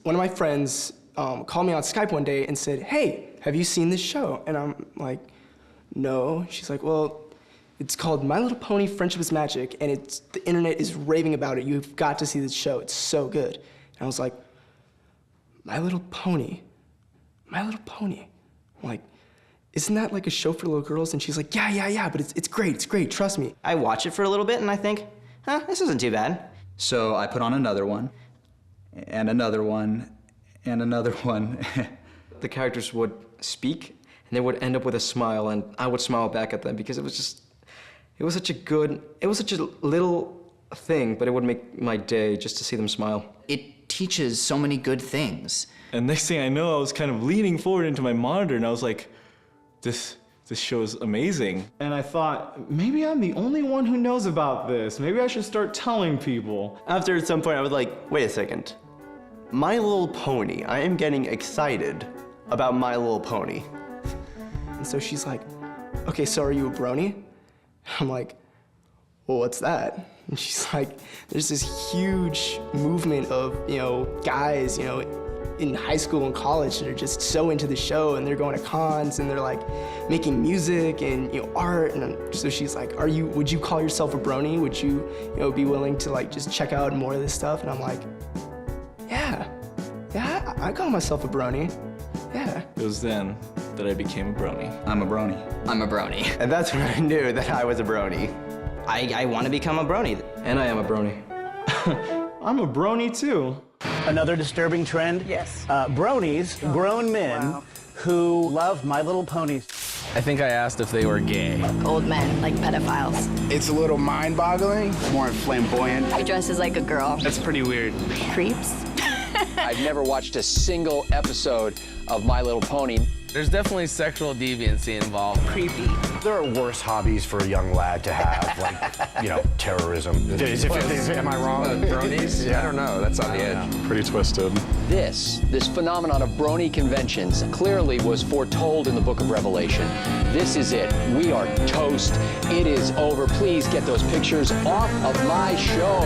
One of my friends called me on Skype one day and said, "Hey, have you seen this show?" And I'm like, "No." She's like, "Well, it's called My Little Pony: Friendship is Magic, and the internet is raving about it. You've got to see this show. It's so good." And I was like, My Little Pony? My Little Pony? I'm like, isn't that like a show for little girls? And she's like, yeah, but it's great, trust me. I watch it for a little bit and I think, this isn't too bad. So I put on another one, and another one, and another one. The characters would speak, and they would end up with a smile, and I would smile back at them because it was such a little thing, but it would make my day just to see them smile. It teaches so many good things. And next thing I know, I was kind of leaning forward into my monitor, and I was like, this show is amazing. And I thought, maybe I'm the only one who knows about this. Maybe I should start telling people. After at some point, I was like, wait a second. My Little Pony. I am getting excited about My Little Pony. And so she's like, "Okay, so are you a brony?" I'm like, "Well, what's that?" And she's like, "There's this huge movement of, guys, in high school and college that are just so into the show, and they're going to cons, and they're like making music and art." And so she's like, would you call yourself a brony? Would you be willing to like just check out more of this stuff? And I'm like, yeah, I call myself a brony. Yeah. It was then that I became a brony. I'm a brony. I'm a brony. And that's when I knew that I was a brony. I want to become a brony. And I am a brony. I'm a brony too. Another disturbing trend? Yes. Bronies, grown men who love My Little Ponies. I think I asked if they were gay. Old men, like pedophiles. It's a little mind-boggling, more flamboyant. He dresses like a girl. That's pretty weird. Creeps. I've never watched a single episode of My Little Pony. There's definitely sexual deviancy involved. Creepy. There are worse hobbies for a young lad to have, like, terrorism. Am I wrong? Bronies? Yeah. I don't know. That's on the edge. Pretty twisted. This phenomenon of brony conventions clearly was foretold in the book of Revelation. This is it. We are toast. It is over. Please get those pictures off of my show.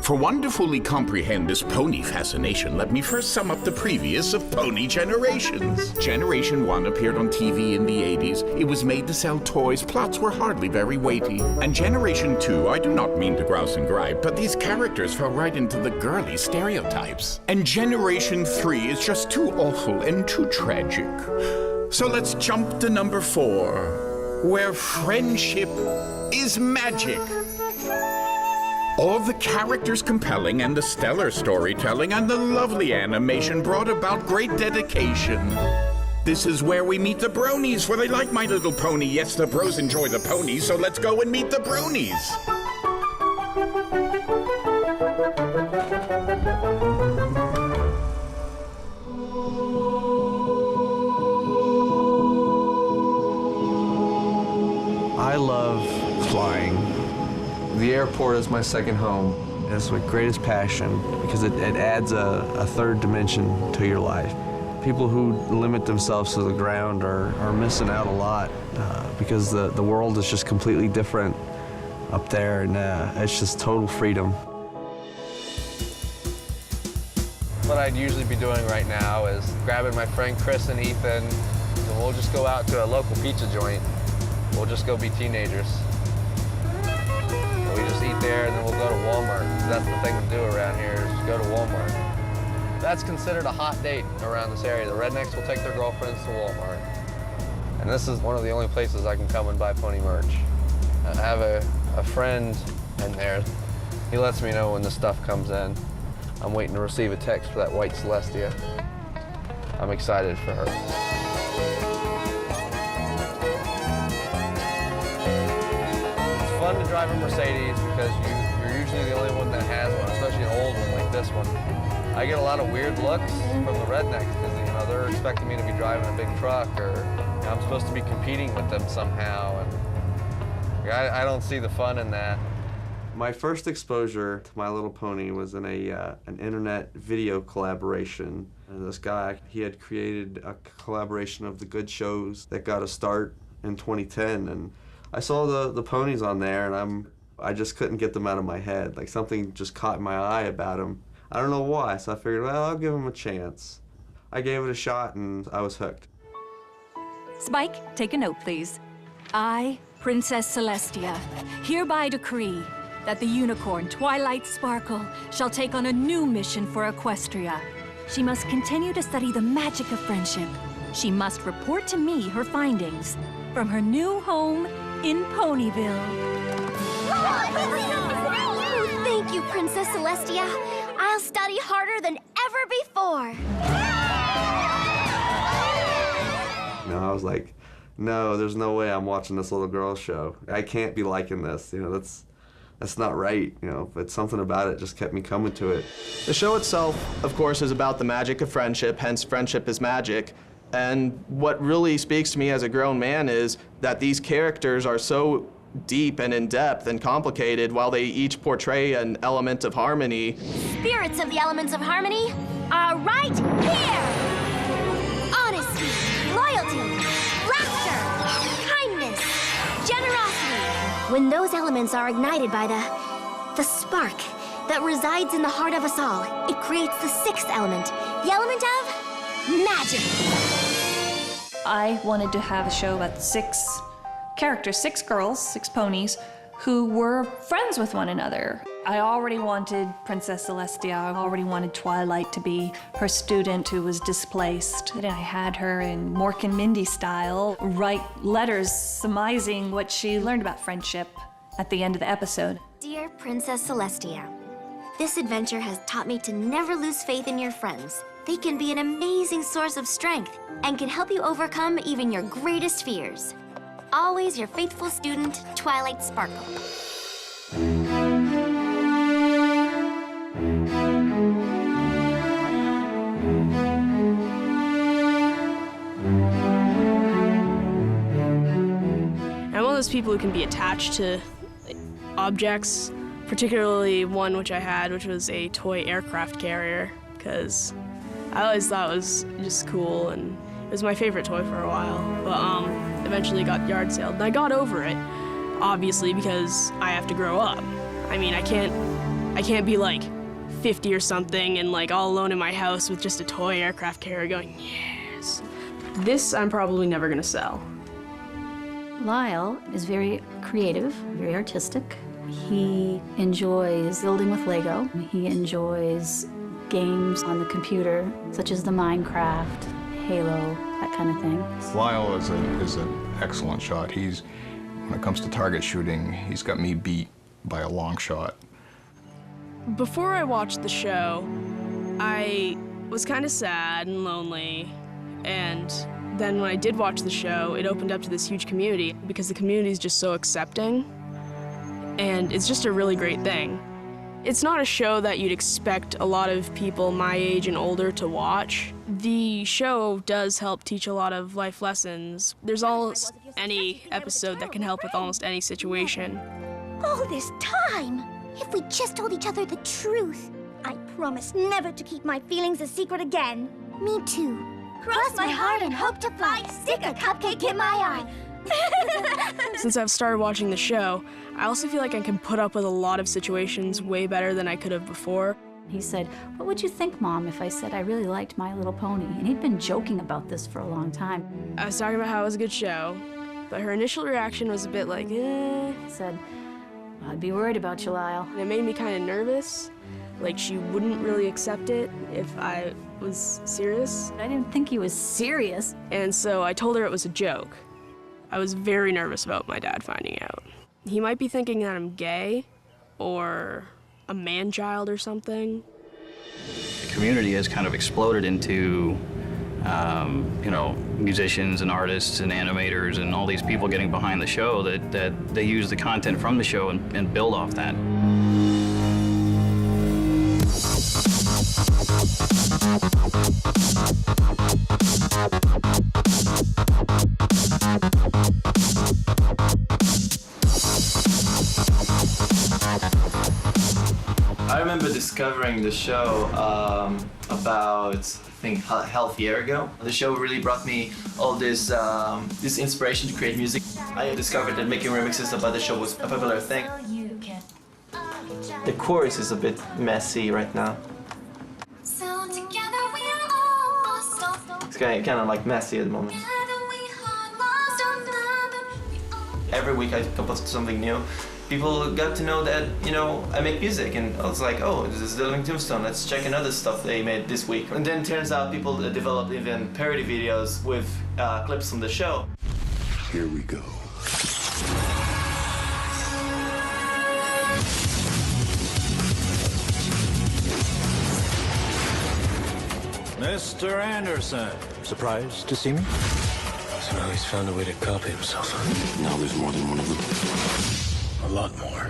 For one to fully comprehend this pony fascination, let me first sum up the previous of pony generations. Generation 1 appeared on TV in the 80s. It was made to sell toys, plots were hardly very weighty. And Generation 2, I do not mean to grouse and gripe, but these characters fell right into the girly stereotypes. And Generation 3 is just too awful and too tragic. So let's jump to number 4, where friendship is magic. All the characters compelling and the stellar storytelling and the lovely animation brought about great dedication. This is where we meet the bronies, for they like My Little Pony. Yes, the bros enjoy the ponies, so let's go and meet the bronies. I love flying. The airport is my second home. It's my greatest passion because it adds a third dimension to your life. People who limit themselves to the ground are missing out a lot because the world is just completely different up there, and it's just total freedom. What I'd usually be doing right now is grabbing my friend Chris and Ethan, and we'll just go out to a local pizza joint. We'll just go be teenagers. We just eat there, and then we'll go to Walmart. That's the thing to do around here, is go to Walmart. That's considered a hot date around this area. The rednecks will take their girlfriends to Walmart. And this is one of the only places I can come and buy pony merch. I have a friend in there. He lets me know when the stuff comes in. I'm waiting to receive a text for that white Celestia. I'm excited for her. Fun to drive a Mercedes because you're usually the only one that has one, especially an old one like this one. I get a lot of weird looks from the rednecks because they're expecting me to be driving a big truck, or I'm supposed to be competing with them somehow. And I don't see the fun in that. My first exposure to My Little Pony was in an internet video collaboration. And this guy, he had created a collaboration of the good shows that got a start in 2010. And I saw the ponies on there, and I just couldn't get them out of my head. Like, something just caught my eye about them. I don't know why, so I figured, well, I'll give them a chance. I gave it a shot, and I was hooked. Spike, take a note, please. I, Princess Celestia, hereby decree that the unicorn Twilight Sparkle shall take on a new mission for Equestria. She must continue to study the magic of friendship. She must report to me her findings from her new home in Ponyville. Thank you, Princess Celestia. I'll study harder than ever before. I was like, no, there's no way I'm watching this little girl's show. I can't be liking this. That's not right. But something about it just kept me coming to it. The show itself, of course, is about the magic of friendship, hence friendship is magic. And what really speaks to me as a grown man is that these characters are so deep and in-depth and complicated while they each portray an element of harmony. Spirits of the elements of harmony are right here! Honesty, loyalty, laughter, kindness, generosity. When those elements are ignited by the spark that resides in the heart of us all, it creates the sixth element, the element of magic. I wanted to have a show about 6 characters, 6 girls, 6 ponies, who were friends with one another. I already wanted Princess Celestia, I already wanted Twilight to be her student who was displaced. And I had her in Mork and Mindy style write letters surmising what she learned about friendship at the end of the episode. Dear Princess Celestia, this adventure has taught me to never lose faith in your friends. They can be an amazing source of strength and can help you overcome even your greatest fears. Always your faithful student, Twilight Sparkle. I'm one of those people who can be attached to objects, particularly one which I had, which was a toy aircraft carrier, because I always thought it was just cool, and it was my favorite toy for a while, but eventually got yard saled, and I got over it, obviously, because I have to grow up. I mean, I can't be like 50 or something and like all alone in my house with just a toy aircraft carrier going, yes. This I'm probably never gonna sell. Lyle is very creative, very artistic. He enjoys building with Lego. He enjoys games on the computer, such as the Minecraft, Halo, that kind of thing. Lyle is an excellent shot. When it comes to target shooting, he's got me beat by a long shot. Before I watched the show, I was kind of sad and lonely, and then when I did watch the show, it opened up to this huge community because the community is just so accepting, and it's just a really great thing. It's not a show that you'd expect a lot of people my age and older to watch. The show does help teach a lot of life lessons. There's almost any episode that can help with almost any situation. All this time! If we just told each other the truth. I promise never to keep my feelings a secret again. Me too. Cross my heart and hope to fly. Stick a cupcake in my eye. Since I've started watching the show, I also feel like I can put up with a lot of situations way better than I could have before. He said, "What would you think, Mom, if I said I really liked My Little Pony?" And he'd been joking about this for a long time. I was talking about how it was a good show, but her initial reaction was a bit like, eh. Said, "I'd be worried about you, Lyle." And it made me kind of nervous, like she wouldn't really accept it if I was serious. I didn't think he was serious. And so I told her it was a joke. I was very nervous about my dad finding out. He might be thinking that I'm gay or a man-child or something. The community has kind of exploded into, musicians and artists and animators and all these people getting behind the show that they use the content from the show and build off that. I remember discovering the show about, I think, half a year ago. The show really brought me all this inspiration to create music. I discovered that making remixes about the show was a popular thing. The chorus is a bit messy right now. It's kind of like messy at the moment. Every week I compose something new. People got to know that, you know, I make music, and I was like, oh, this is the Living Tombstone, let's check another stuff they made this week. And then it turns out people developed even parody videos with clips from the show. Here we go. Mr. Anderson. Surprised to see me? So now he's found a way to copy himself. Now there's more than one of them. A lot more.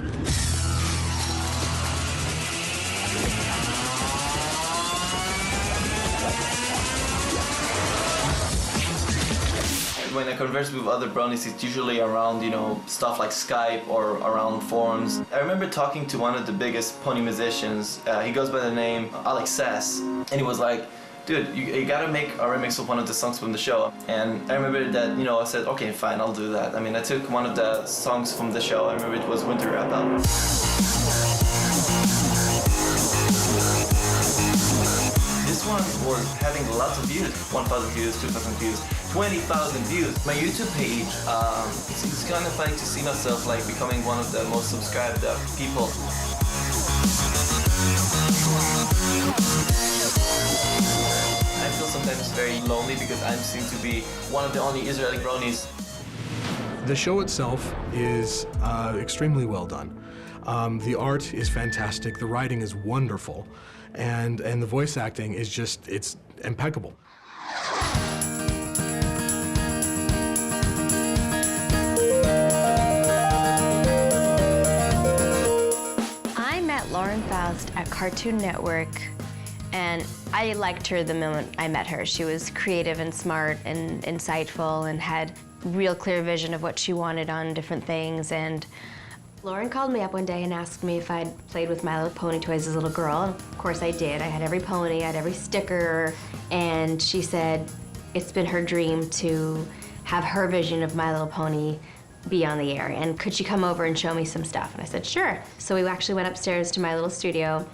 When I converse with other brownies, it's usually around, you know, stuff like Skype or around forums. I remember talking to one of the biggest pony musicians. He goes by the name Alex Sass, and he was like, dude, you gotta make a remix of one of the songs from the show. And I remember that, you know, I said, okay, fine, I'll do that. I mean, I took one of the songs from the show. I remember it was Winter Wrap Up. This one was having lots of views, 1,000 views, 2,000 views, 20,000 views. My YouTube page, it's kind of funny to see myself like becoming one of the most subscribed people. I feel sometimes very lonely because I seem to be one of the only Israeli bronies. The show itself is extremely well done. The art is fantastic, the writing is wonderful, and the voice acting is just, it's impeccable. I met Lauren Faust at Cartoon Network, and I liked her the moment I met her. She was creative and smart and insightful and had real clear vision of what she wanted on different things. And Lauren called me up one day and asked me if I'd played with My Little Pony toys as a little girl. And of course I did. I had every pony, I had every sticker, and she said it's been her dream to have her vision of My Little Pony be on the air, and could she come over and show me some stuff? And I said, sure. So we actually went upstairs to my little studio.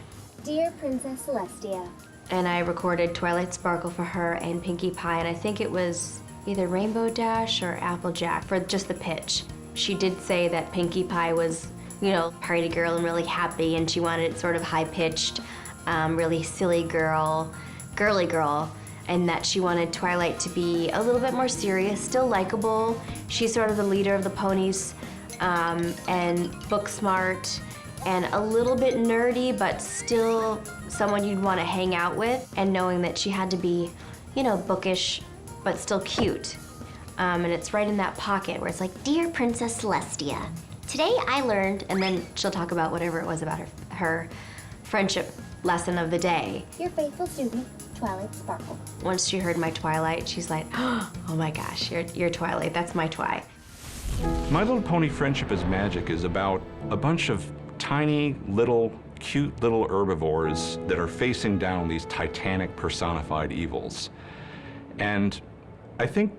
Dear Princess Celestia. And I recorded Twilight Sparkle for her and Pinkie Pie, and I think it was either Rainbow Dash or Applejack for just the pitch. She did say that Pinkie Pie was, you know, party girl and really happy, and she wanted it sort of high-pitched, really silly girl, girly girl, and that she wanted Twilight to be a little bit more serious, still likable. She's sort of the leader of the ponies, and book smart, and a little bit nerdy, but still someone you'd want to hang out with, and knowing that she had to be, you know, bookish, but still cute. And it's right in that pocket where it's like, Dear Princess Celestia, today I learned, and then she'll talk about whatever it was about her friendship lesson of the day. Your faithful student, Twilight Sparkle. Once she heard my Twilight, she's like, oh my gosh, you're Twilight, that's my Twi. My Little Pony Friendship is Magic is about a bunch of tiny, little, cute little herbivores that are facing down these titanic personified evils. And I think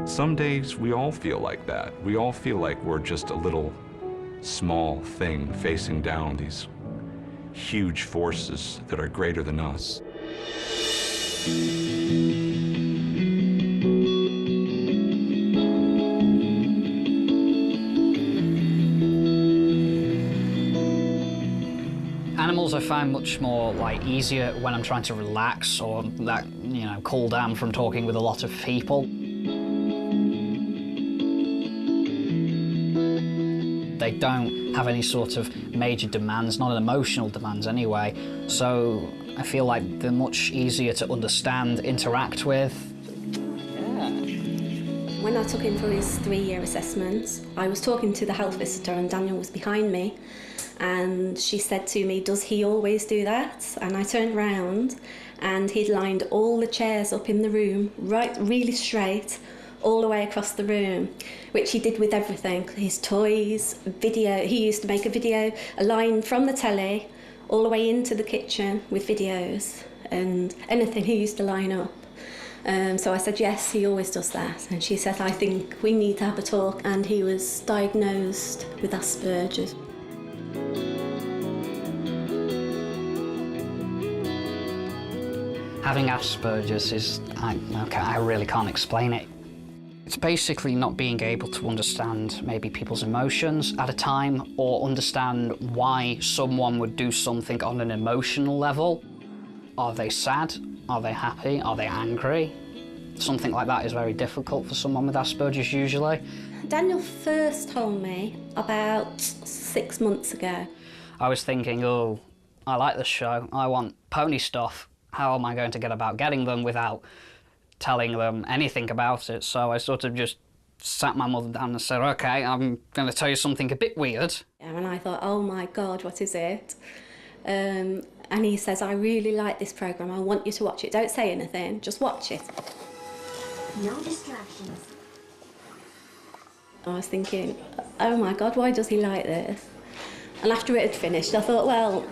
some days we all feel like that. We all feel like we're just a little small thing facing down these huge forces that are greater than us. Animals I find much more easier when I'm trying to relax or cool down from talking with a lot of people. They don't have any sort of major demands, not emotional demands anyway, so I feel like they're much easier to understand, interact with. When I took him for his 3-year assessment, I was talking to the health visitor and Daniel was behind me, and she said to me, does he always do that? And I turned round and he'd lined all the chairs up in the room, really straight, all the way across the room, which he did with everything. His toys, video, he used to make a video, a line from the telly, all the way into the kitchen with videos and anything he used to line up. So I said, yes, he always does that. And she said, I think we need to have a talk. And he was diagnosed with Asperger's. Having Asperger's is, I really can't explain it. It's basically not being able to understand maybe people's emotions at a time or understand why someone would do something on an emotional level. Are they sad? Are they happy? Are they angry? Something like that is very difficult for someone with Asperger's usually. Daniel first told me about 6 months ago. I was thinking, oh, I like this show. I want pony stuff. How am I going to get about getting them without telling them anything about it? So I sort of just sat my mother down and said, OK, I'm going to tell you something a bit weird. And I thought, oh my God, what is it? And he says, I really like this programme. I want you to watch it. Don't say anything, just watch it. No distractions. I was thinking, oh my God, why does he like this? And after it had finished, I thought, well,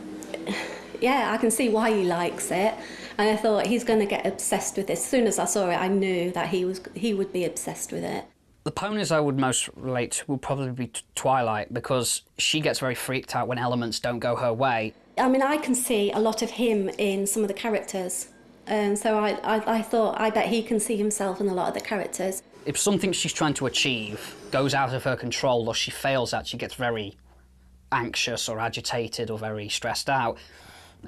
yeah, I can see why he likes it. And I thought he's going to get obsessed with this. As soon as I saw it, I knew that he would be obsessed with it. The ponies I would most relate to would probably be Twilight, because she gets very freaked out when elements don't go her way. I mean, I can see a lot of him in some of the characters. And so I thought, I bet he can see himself in a lot of the characters. If something she's trying to achieve goes out of her control or she fails at, she gets very anxious or agitated or very stressed out.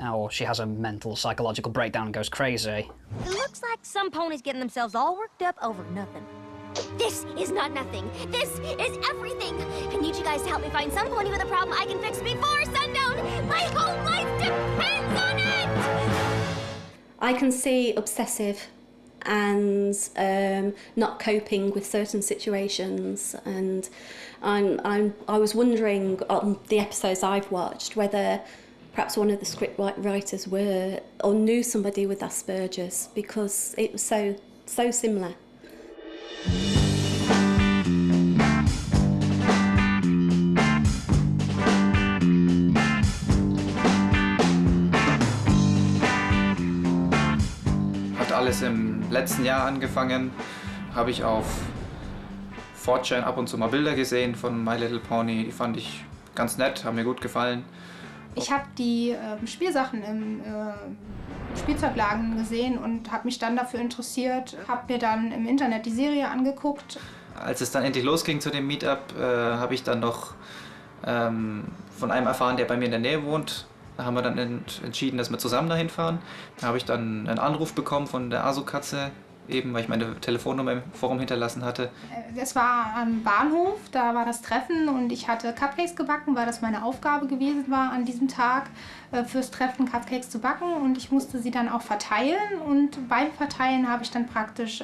Or she has a mental, psychological breakdown and goes crazy. It looks like some ponies getting themselves all worked up over nothing. This is not nothing. This is everything. I need you guys to help me find some pony with a problem I can fix before sundown. My whole life depends on it! I can see obsessive and not coping with certain situations, and I was wondering on the episodes I've watched whether perhaps one of the script writers were or knew somebody with Asperger's, because it was so similar. Hat alles im letzten Jahr angefangen, habe ich auf 4chan ab und zu mal Bilder gesehen von My Little Pony, die fand ich ganz nett, haben mir gut gefallen. Ich habe die Spielsachen im Spielzeugladen gesehen und habe mich dann dafür interessiert, habe mir dann im Internet die Serie angeguckt. Als es dann endlich losging zu dem Meetup, habe ich dann noch von einem erfahren, der bei mir in der Nähe wohnt. Da haben wir dann entschieden, dass wir zusammen dahin fahren. Da habe ich dann einen Anruf bekommen von der Asu-Katze, eben weil ich meine Telefonnummer im Forum hinterlassen hatte. Es war am Bahnhof, da war das Treffen und ich hatte Cupcakes gebacken, weil das meine Aufgabe gewesen war an diesem Tag, fürs Treffen Cupcakes zu backen, und ich musste sie dann auch verteilen, und beim Verteilen habe ich dann praktisch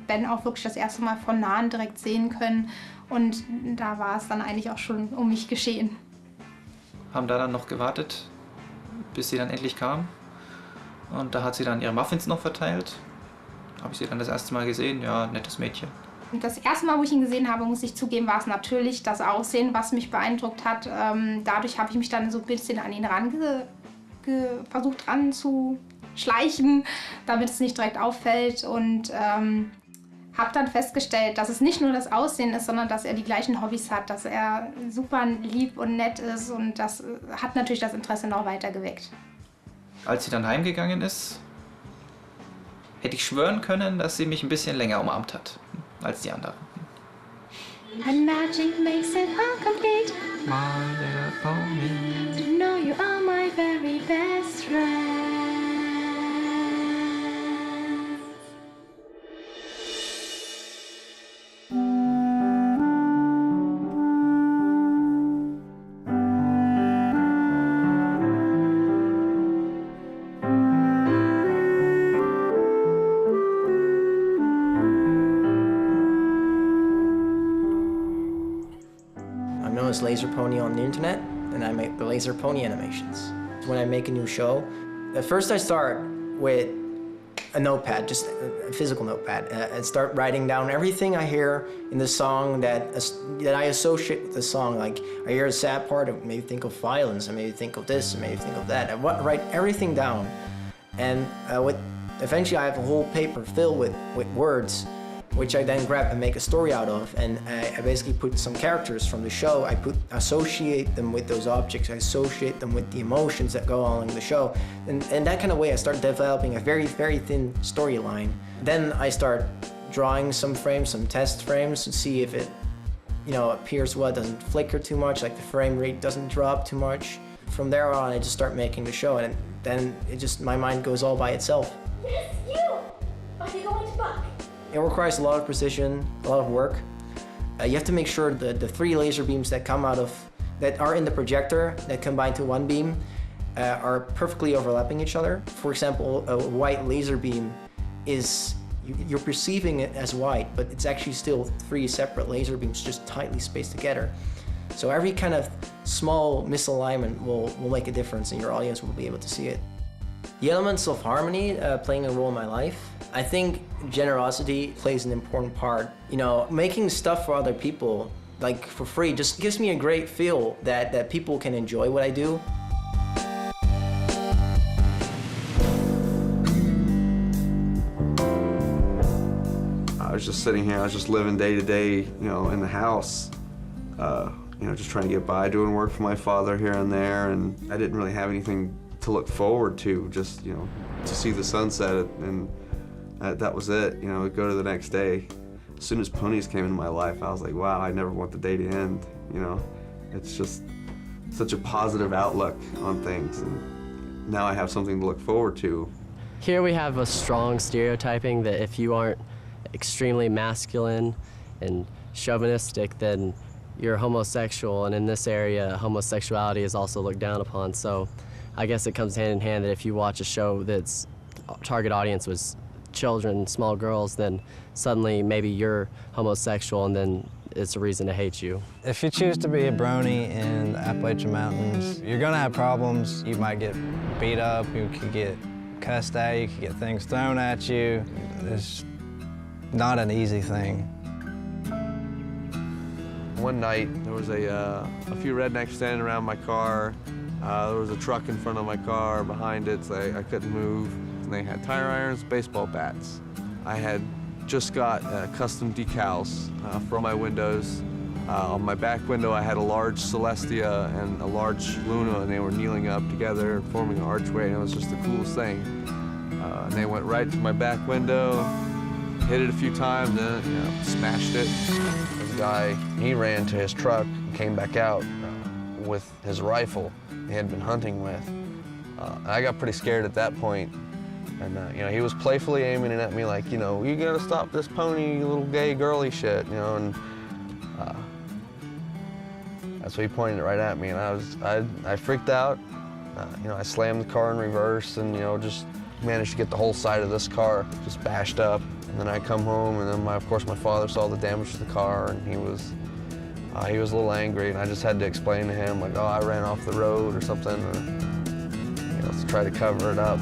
Ben auch wirklich das erste Mal von Nahen direkt sehen können, und da war es dann eigentlich auch schon um mich geschehen. Haben da dann noch gewartet, bis sie dann endlich kam, und da hat sie dann ihre Muffins noch verteilt. Habe ich sie dann das erste Mal gesehen, ja, nettes Mädchen. Und das erste Mal, wo ich ihn gesehen habe, muss ich zugeben, war es natürlich das Aussehen, was mich beeindruckt hat. Dadurch habe ich mich dann so ein bisschen an ihn versucht ranzuschleichen, damit es nicht direkt auffällt, und habe dann festgestellt, dass es nicht nur das Aussehen ist, sondern dass er die gleichen Hobbys hat, dass er super lieb und nett ist, und das hat natürlich das Interesse noch weiter geweckt. Als sie dann heimgegangen ist, hätte ich schwören können, dass sie mich ein bisschen länger umarmt hat als die anderen. And magic makes it all complete. My little pony. To know you are my very best friend. Laser Pony on the internet, and I make the Laser Pony animations. When I make a new show, at first I start with a notepad, just a physical notepad, and start writing down everything I hear in the song that I associate with the song. Like, I hear a sad part, I maybe think of violence, I maybe think of this, I maybe think of that. I write everything down, and eventually I have a whole paper filled with words, which I then grab and make a story out of. And I basically put some characters from the show, I associate them with those objects, I associate them with the emotions that go on in the show. And that kind of way I start developing a very, very thin storyline. Then I start drawing some frames, some test frames, to see if it, appears well, it doesn't flicker too much, like the frame rate doesn't drop too much. From there on, I just start making the show, and then my mind goes all by itself. Yes, you! Are they going to buck? It requires a lot of precision, a lot of work. You have to make sure that the 3 laser beams that are in the projector that combine to one beam are perfectly overlapping each other. For example, a white laser beam you're perceiving it as white, but it's actually still 3 separate laser beams just tightly spaced together. So every kind of small misalignment will make a difference, and your audience will be able to see it. The elements of harmony playing a role in my life. I think generosity plays an important part. Making stuff for other people, like for free, just gives me a great feel that people can enjoy what I do. I was just sitting here, I was just living day to day, in the house, just trying to get by, doing work for my father here and there, and I didn't really have anything to look forward to, just, to see the sunset, and that was it, go to the next day. As soon as ponies came into my life, I was like, wow, I never want the day to end, It's just such a positive outlook on things, and now I have something to look forward to. Here we have a strong stereotyping that if you aren't extremely masculine and chauvinistic, then you're homosexual, and in this area, homosexuality is also looked down upon. So I guess it comes hand in hand that if you watch a show that's target audience was children, small girls, then suddenly maybe you're homosexual, and then it's a reason to hate you. If you choose to be a brony in the Appalachian Mountains, you're gonna have problems. You might get beat up, you could get cussed at, you could get things thrown at you. It's not an easy thing. One night, there was a few rednecks standing around my car. There was a truck in front of my car, behind it, so I couldn't move. And they had tire irons, baseball bats. I had just got custom decals for my windows. On my back window, I had a large Celestia and a large Luna, and they were kneeling up together, forming an archway, and it was just the coolest thing. And they went right to my back window, hit it a few times, and smashed it. This guy, he ran to his truck and came back out with his rifle he had been hunting with. I got pretty scared at that point. And he was playfully aiming it at me like, you gotta stop this pony, you little gay girly shit, and that's what he pointed it right at me, and I freaked out. I slammed the car in reverse, and just managed to get the whole side of this car just bashed up. And then I come home, and then of course my father saw the damage to the car, and he was a little angry, and I just had to explain to him like, oh, I ran off the road or something, or, to try to cover it up.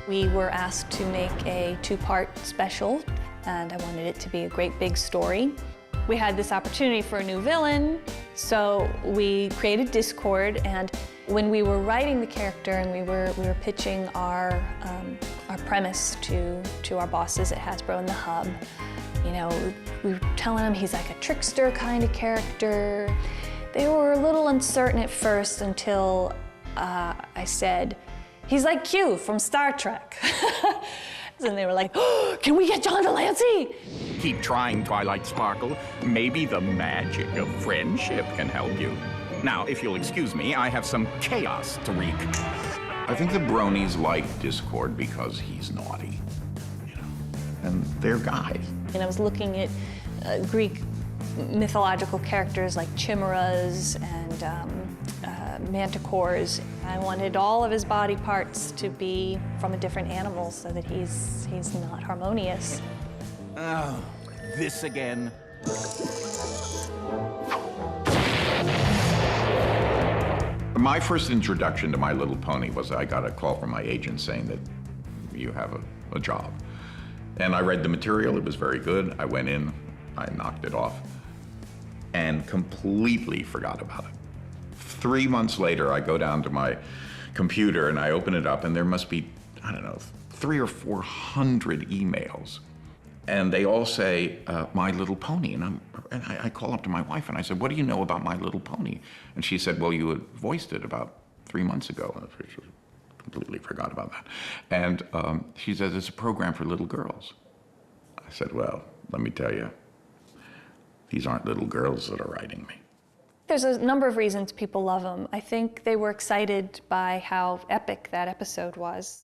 We were asked to make a 2-part special, and I wanted it to be a great big story. We had this opportunity for a new villain, so we created Discord, and when we were writing the character and we were pitching our premise to our bosses at Hasbro and the Hub, we were telling them he's like a trickster kind of character. They were a little uncertain at first until I said, he's like Q from Star Trek. And they were like, oh, can we get John Delancey? Keep trying, Twilight Sparkle. Maybe the magic of friendship can help you. Now, if you'll excuse me, I have some chaos to wreak. I think the bronies like Discord because he's naughty, and they're guys. And I was looking at Greek mythological characters like chimeras and manticores. I wanted all of his body parts to be from a different animal so that he's not harmonious. Oh, this again? My first introduction to My Little Pony was I got a call from my agent saying that you have a job. And I read the material, it was very good. I went in, I knocked it off, and completely forgot about it. 3 months later, I go down to my computer and I open it up, and there must be, I don't know, 300 or 400 emails. And they all say, My Little Pony. And I call up to my wife and I said, what do you know about My Little Pony? And she said, well, you had voiced it about 3 months ago. I completely forgot about that. And she said, it's a program for little girls. I said, well, let me tell you, these aren't little girls that are writing me. There's a number of reasons people love them. I think they were excited by how epic that episode was.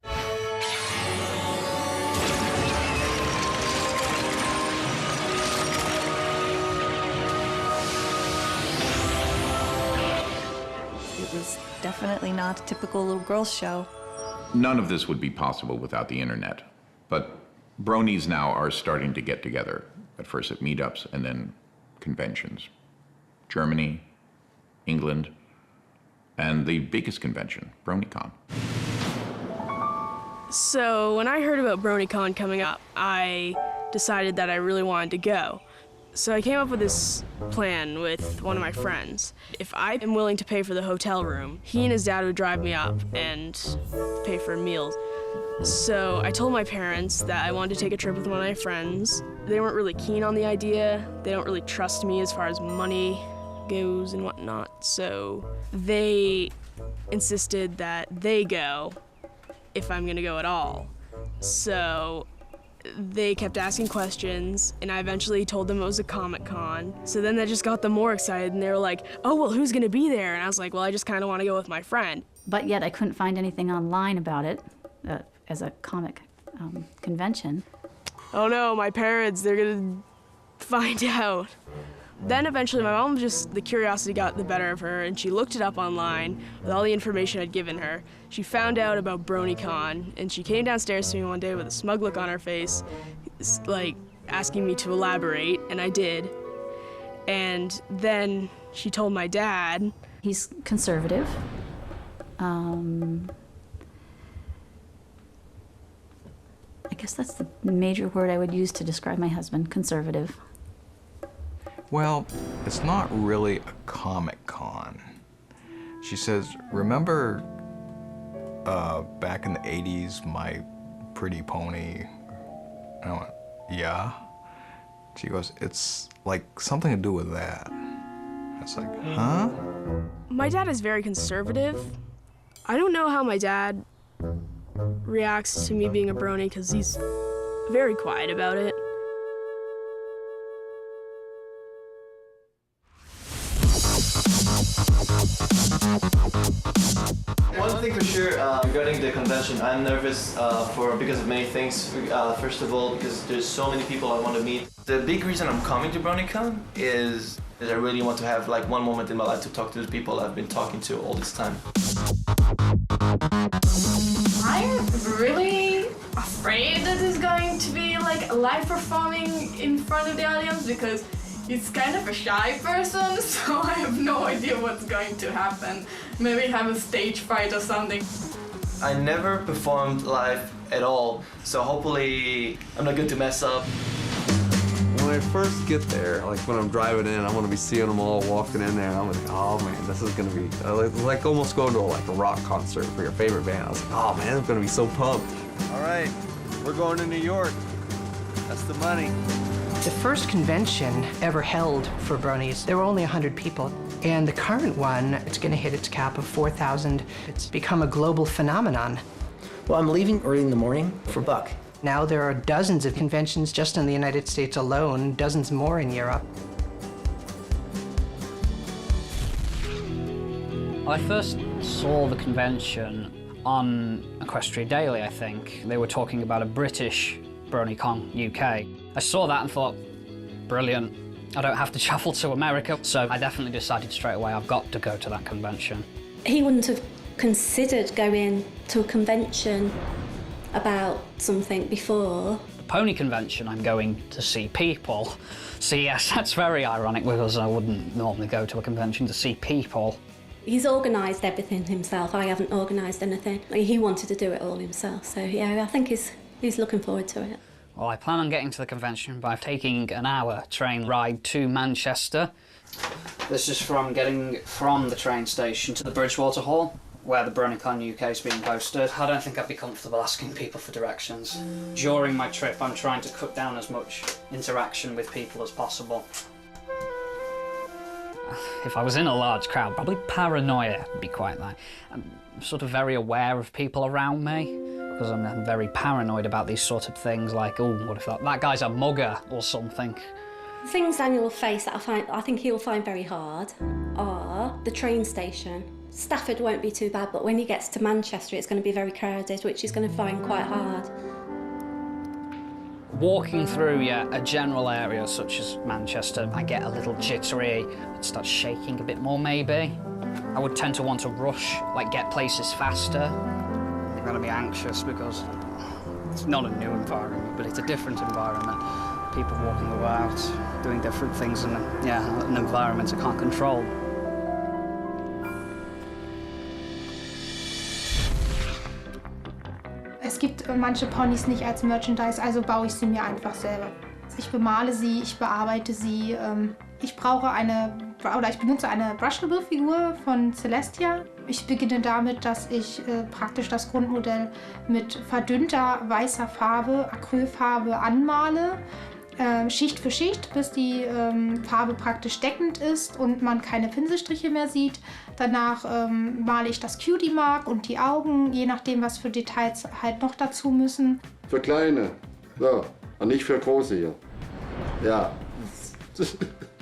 It was definitely not a typical little girls show. None of this would be possible without the internet, but bronies now are starting to get together, at first at meetups and then conventions. Germany, England, and the biggest convention, BronyCon. So when I heard about BronyCon coming up, I decided that I really wanted to go. So I came up with this plan with one of my friends. If I am willing to pay for the hotel room, he and his dad would drive me up and pay for meals. So I told my parents that I wanted to take a trip with one of my friends. They weren't really keen on the idea. They don't really trust me as far as money goes and whatnot. So they insisted that they go if I'm gonna go at all. So they kept asking questions, and I eventually told them it was a Comic-Con. So then that just got them more excited, and they were like, oh, well, who's gonna be there? And I was like, well, I just kinda wanna go with my friend. But yet I couldn't find anything online about it as a comic convention. Oh no, my parents, they're gonna find out. Then eventually my mom the curiosity got the better of her, and she looked it up online with all the information I'd given her. She found out about BronyCon, and she came downstairs to me one day with a smug look on her face, like asking me to elaborate, and I did. And then she told my dad. He's conservative. I guess that's the major word I would use to describe my husband, conservative. Well, it's not really a Comic-Con. She says, remember back in the 80s, My Pretty Pony? I went, yeah. She goes, it's like something to do with that. I was like, huh? My dad is very conservative. I don't know how my dad reacts to me being a brony because he's very quiet about it. One thing for sure regarding the convention, I'm nervous because of many things. First of all, because there's so many people I want to meet. The big reason I'm coming to BronyCon is that I really want to have like one moment in my life to talk to the people I've been talking to all this time. I'm really afraid that it's going to be like live performing in front of the audience because he's kind of a shy person, so I have no idea what's going to happen. Maybe have a stage fright or something. I never performed live at all, so hopefully I'm not going to mess up. When I first get there, like when I'm driving in, I'm gonna be seeing them all walking in there, and I'm like, oh man, this is gonna be like almost going to a rock concert for your favorite band. I was like, oh man, I'm gonna be so pumped. All right, we're going to New York. That's the money. The first convention ever held for bronies, there were only 100 people. And the current one, it's going to hit its cap of 4,000. It's become a global phenomenon. Well, I'm leaving early in the morning for Buck. Now there are dozens of conventions just in the United States alone, dozens more in Europe. I first saw the convention on Equestria Daily, I think. They were talking about a British BronyCon UK. I saw that and thought, brilliant. I don't have to travel to America. So I definitely decided straight away I've got to go to that convention. He wouldn't have considered going to a convention about something before. Pony convention, I'm going to see people. So yes, that's very ironic because I wouldn't normally go to a convention to see people. He's organised everything himself. I haven't organised anything. He wanted to do it all himself. So yeah, I think he's looking forward to it. Well, I plan on getting to the convention by taking an hour train ride to Manchester. This is from getting from the train station to the Bridgewater Hall, where the BronyCon UK is being hosted. I don't think I'd be comfortable asking people for directions. During my trip, I'm trying to cut down as much interaction with people as possible. If I was in a large crowd, probably paranoia would be quite like. I'm sort of very aware of people around me, because I'm very paranoid about these sort of things, like, oh, what if that guy's a mugger or something. Things Daniel will face that I think he'll find very hard are the train station. Stafford won't be too bad, but when he gets to Manchester, it's going to be very crowded, which he's going to find quite hard. Walking through, a general area such as Manchester, I get a little jittery, I'd start shaking a bit more maybe. I would tend to want to rush, like get places faster. I'm going to be anxious because it's not a new environment, but it's a different environment. People walking about, doing different things, and an environment I can't control. Es gibt manche Ponys nicht als Merchandise, also baue ich sie mir einfach selber. Ich bemale sie, ich bearbeite sie. Ich benutze eine Brushable-Figur von Celestia. Ich beginne damit, dass ich praktisch das Grundmodell mit verdünnter weißer Farbe, Acrylfarbe anmale. Schicht für Schicht, bis die Farbe praktisch deckend ist und man keine Pinselstriche mehr sieht. Danach male ich das Cutie-Mark und die Augen, je nachdem, was für Details halt noch dazu müssen. Für Kleine, so, und nicht für Große hier. Ja,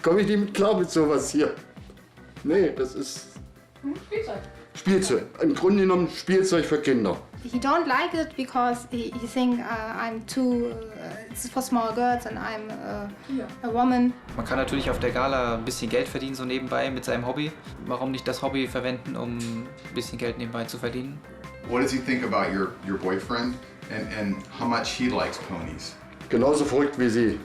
komme ich nicht mit klar mit sowas hier. Nee, das ist Spielzeug. Spielzeug. Im Grunde genommen Spielzeug für Kinder. He don't like it because he think I'm too, it's for small girls and I'm a woman. Man kann natürlich auf der Gala ein bisschen Geld verdienen, so nebenbei mit seinem Hobby. Warum nicht das Hobby verwenden, um ein bisschen Geld nebenbei zu verdienen? What does he think about your boyfriend and how much he likes ponies? Genauso verrückt wie Sie.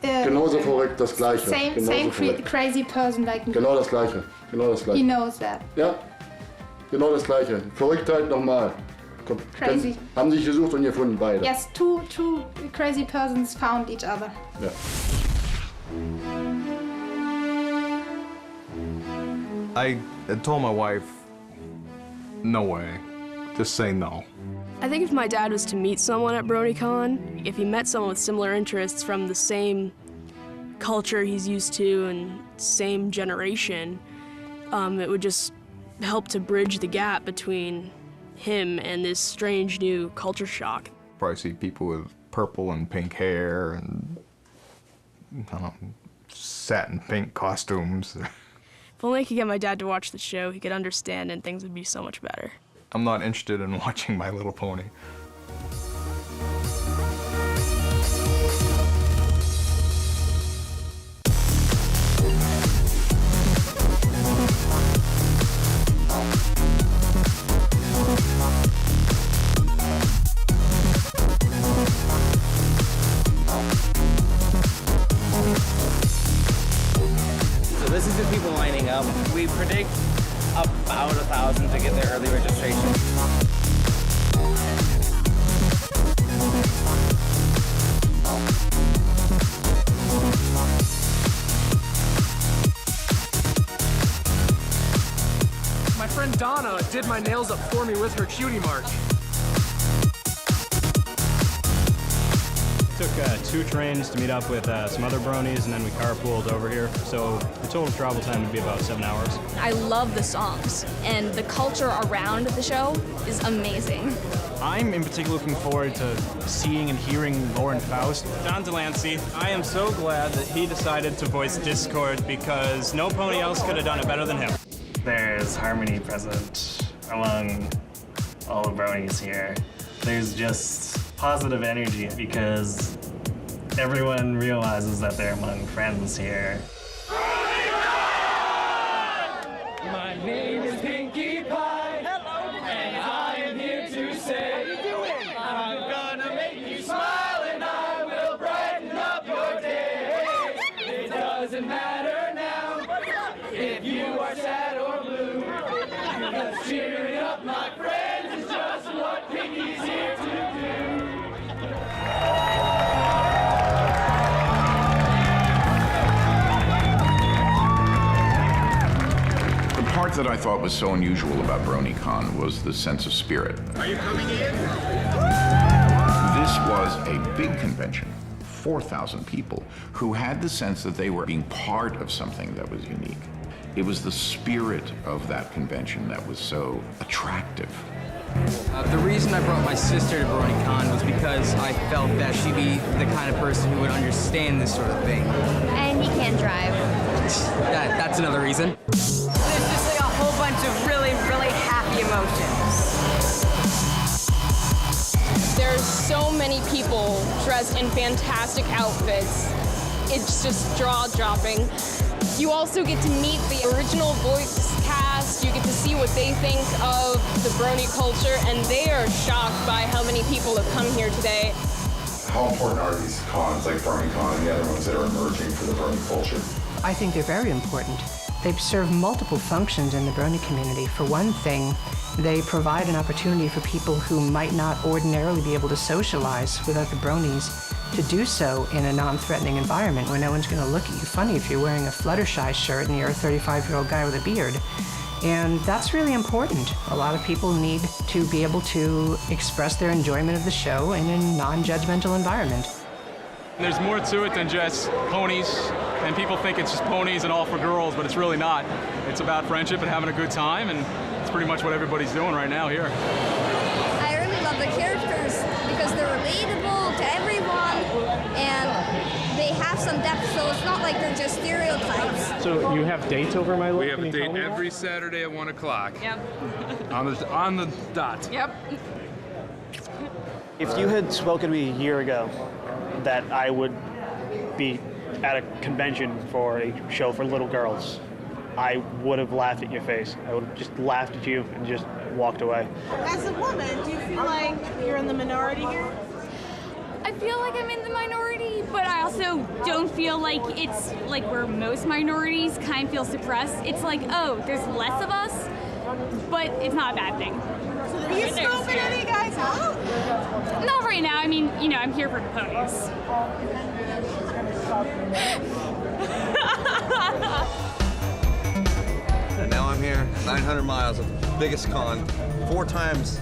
Genauso verrückt, das Gleiche. Same crazy person like me. Genau das Gleiche. Genau das Gleiche. He knows that. Ja, genau das Gleiche. Verrücktheit nochmal. Crazy. Haben sich gesucht und gefunden, beide. Yes, two crazy persons found each other. Ja. I told my wife, no way. Just say no. I think if my dad was to meet someone at BronyCon, if he met someone with similar interests from the same culture he's used to and same generation, it would just help to bridge the gap between him and this strange new culture shock. Probably see people with purple and pink hair and satin pink costumes. If only I could get my dad to watch the show, he could understand and things would be so much better. I'm not interested in watching My Little Pony. So this is the people lining up. We predict about 1,000 to get their early registration. My friend Donna did my nails up for me with her cutie mark. Took 2 trains to meet up with some other bronies, and then we carpooled over here. So the total travel time would be about 7 hours. I love the songs, and the culture around the show is amazing. I'm in particular looking forward to seeing and hearing Lauren Faust. John Delancey, I am so glad that he decided to voice Discord because no pony else could have done it better than him. There's harmony present among all the bronies here. There's just positive energy because everyone realizes that they're among friends here. My name is Pinkie Pie. Hello. And I am here to say, I'm doesn't matter now if you are sad or blue. Because cheering up my friends is just what Pinky's here to do. The part that I thought was so unusual about BronyCon was the sense of spirit. Are you coming in? This was a big convention, 4,000 people, who had the sense that they were being part of something that was unique. It was the spirit of that convention that was so attractive. The reason I brought my sister to BronyCon was because I felt that she'd be the kind of person who would understand this sort of thing. And he can drive. That's another reason. There's just like a whole bunch of really, really happy emotions. There's so many people dressed in fantastic outfits. It's just jaw-dropping. You also get to meet the original voice cast. You get to see what they think of the Brony culture, and they are shocked by how many people have come here today. How important are these cons like BronyCon and the other ones that are emerging for the Brony culture? I think they're very important. They serve multiple functions in the Brony community. For one thing, they provide an opportunity for people who might not ordinarily be able to socialize with other Bronies to do so in a non-threatening environment where no one's going to look at you funny if you're wearing a Fluttershy shirt and you're a 35-year-old guy with a beard. And that's really important. A lot of people need to be able to express their enjoyment of the show in a non-judgmental environment. There's more to it than just ponies, and people think it's just ponies and all for girls, but it's really not. It's about friendship and having a good time, and it's pretty much what everybody's doing right now here. I really love the characters because they're relatable to everyone and they have some depth, so it's not like they're just stereotypes. So you have dates over my We have a date every Saturday at 1 o'clock. Yep. On the dot. Yep. If you had spoken to me a year ago that I would be at a convention for a show for little girls, I would have laughed at your face. I would have just laughed at you and just walked away. As a woman, do you feel like you're in the minority here? I feel like I'm in the minority, but I also don't feel like it's like where most minorities kind of feel suppressed. It's like, oh, there's less of us, but it's not a bad thing. So are you scoping any guys out? Not right now. I mean, you know, I'm here for the ponies. And now I'm here, 900 miles of the biggest con. 4 times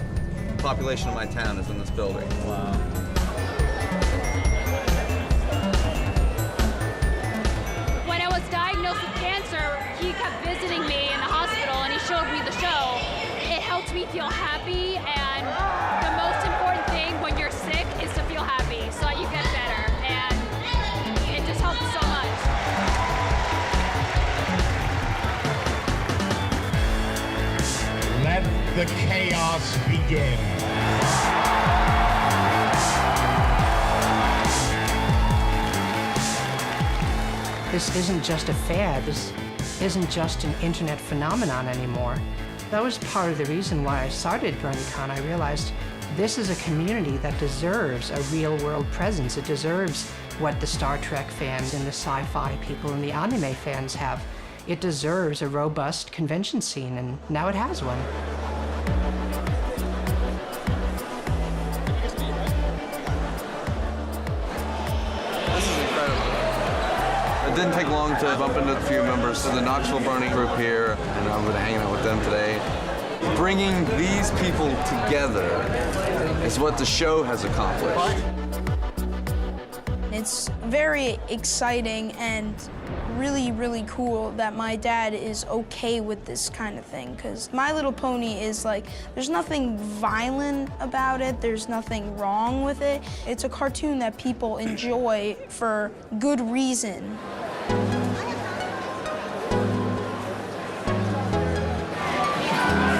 the population of my town is in this building. Wow. When I was diagnosed with cancer, he kept visiting me in the hospital and he showed me the show. It helped me feel happy, and the most important thing when you're sick is to feel happy so that you get better, and it just helps so much. Let the chaos begin. This isn't just a fad. This isn't just an internet phenomenon anymore. That was part of the reason why I started BronyCon. I realized this is a community that deserves a real-world presence. It deserves what the Star Trek fans and the sci-fi people and the anime fans have. It deserves a robust convention scene, and now it has one. This is incredible. It didn't take long to bump into a few members of the Knoxville Brony group here, and I've been hanging out with them today. Bringing these people together is what the show has accomplished. It's very exciting and really, really cool that my dad is okay with this kind of thing, because My Little Pony is like, there's nothing violent about it, there's nothing wrong with it. It's a cartoon that people enjoy for good reason.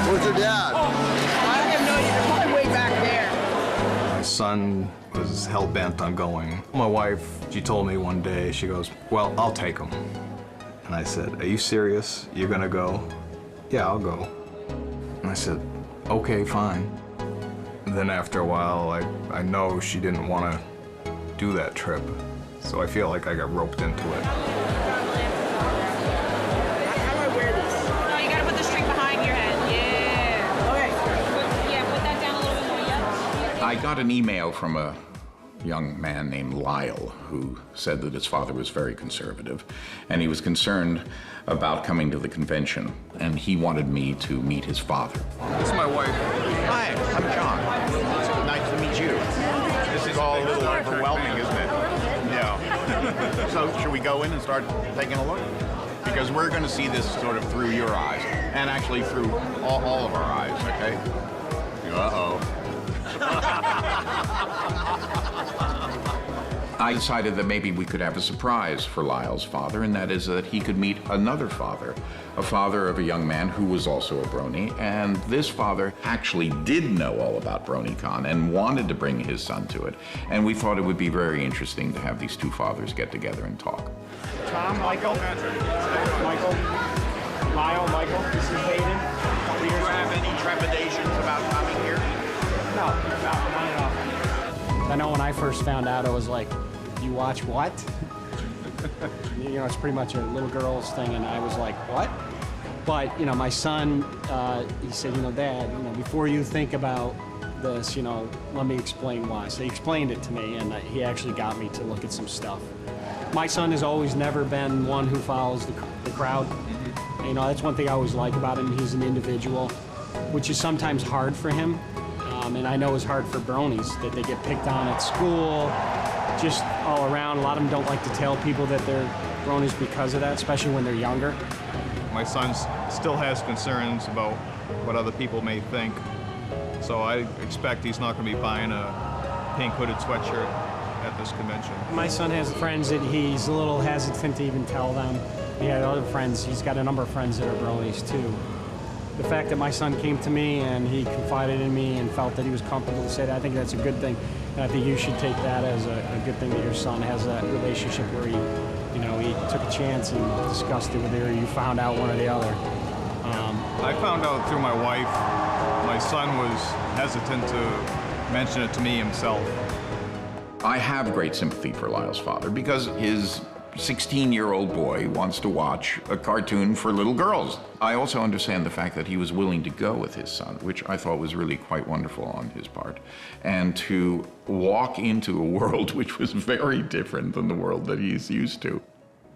Where's your dad? I have no idea. They're probably way back there. My son was hell-bent on going. My wife, she told me one day, she goes, well, I'll take him. And I said, are you serious? You're gonna go? Yeah, I'll go. And I said, okay, fine. And then after a while, I know she didn't want to do that trip. So I feel like I got roped into it. How do I wear this? No, you gotta put the string behind your head. Yeah. Okay. Put that down a little bit more. Yep. I got an email from a young man named Lyle who said that his father was very conservative and he was concerned about coming to the convention, and he wanted me to meet his father. This is my wife. Hi, I'm John. Nice to meet you. This is all a little overwhelming, isn't it? Yeah. So should we go in and start taking a look? Because we're going to see this sort of through your eyes, and actually through all of our eyes, okay? Uh-oh. I decided that maybe we could have a surprise for Lyle's father, and that is that he could meet another father, a father of a young man who was also a brony, and this father actually did know all about BronyCon and wanted to bring his son to it, and we thought it would be very interesting to have these two fathers get together and talk. Tom, Michael. Michael. Lyle, Michael. This is Hayden. Do you have any trepidations about coming here? No, not at all. I know when I first found out, I was like, you watch what? You know, it's pretty much a little girl's thing, and I was like, what? But, you know, my son, he said, you know, Dad, you know, before you think about this, you know, let me explain why. So he explained it to me, and he actually got me to look at some stuff. My son has always never been one who follows the crowd. You know, that's one thing I always like about him. He's an individual, which is sometimes hard for him. And I know it's hard for bronies, that they get picked on at school, just all around. A lot of them don't like to tell people that they're bronies because of that, especially when they're younger. My son still has concerns about what other people may think, so I expect he's not going to be buying a pink hooded sweatshirt at this convention. My son has friends that he's a little hesitant to even tell them. He had other friends, he's got a number of friends that are bronies too. The fact that my son came to me and he confided in me and felt that he was comfortable to say that, I think that's a good thing. And I think you should take that as a good thing that your son has that relationship where he, you know, he took a chance and discussed it with you, or you found out one or the other. I found out through my wife. My son was hesitant to mention it to me himself. I have great sympathy for Lyle's father because his 16-year-old boy wants to watch a cartoon for little girls. I also understand the fact that he was willing to go with his son, which I thought was really quite wonderful on his part, and to walk into a world which was very different than the world that he's used to.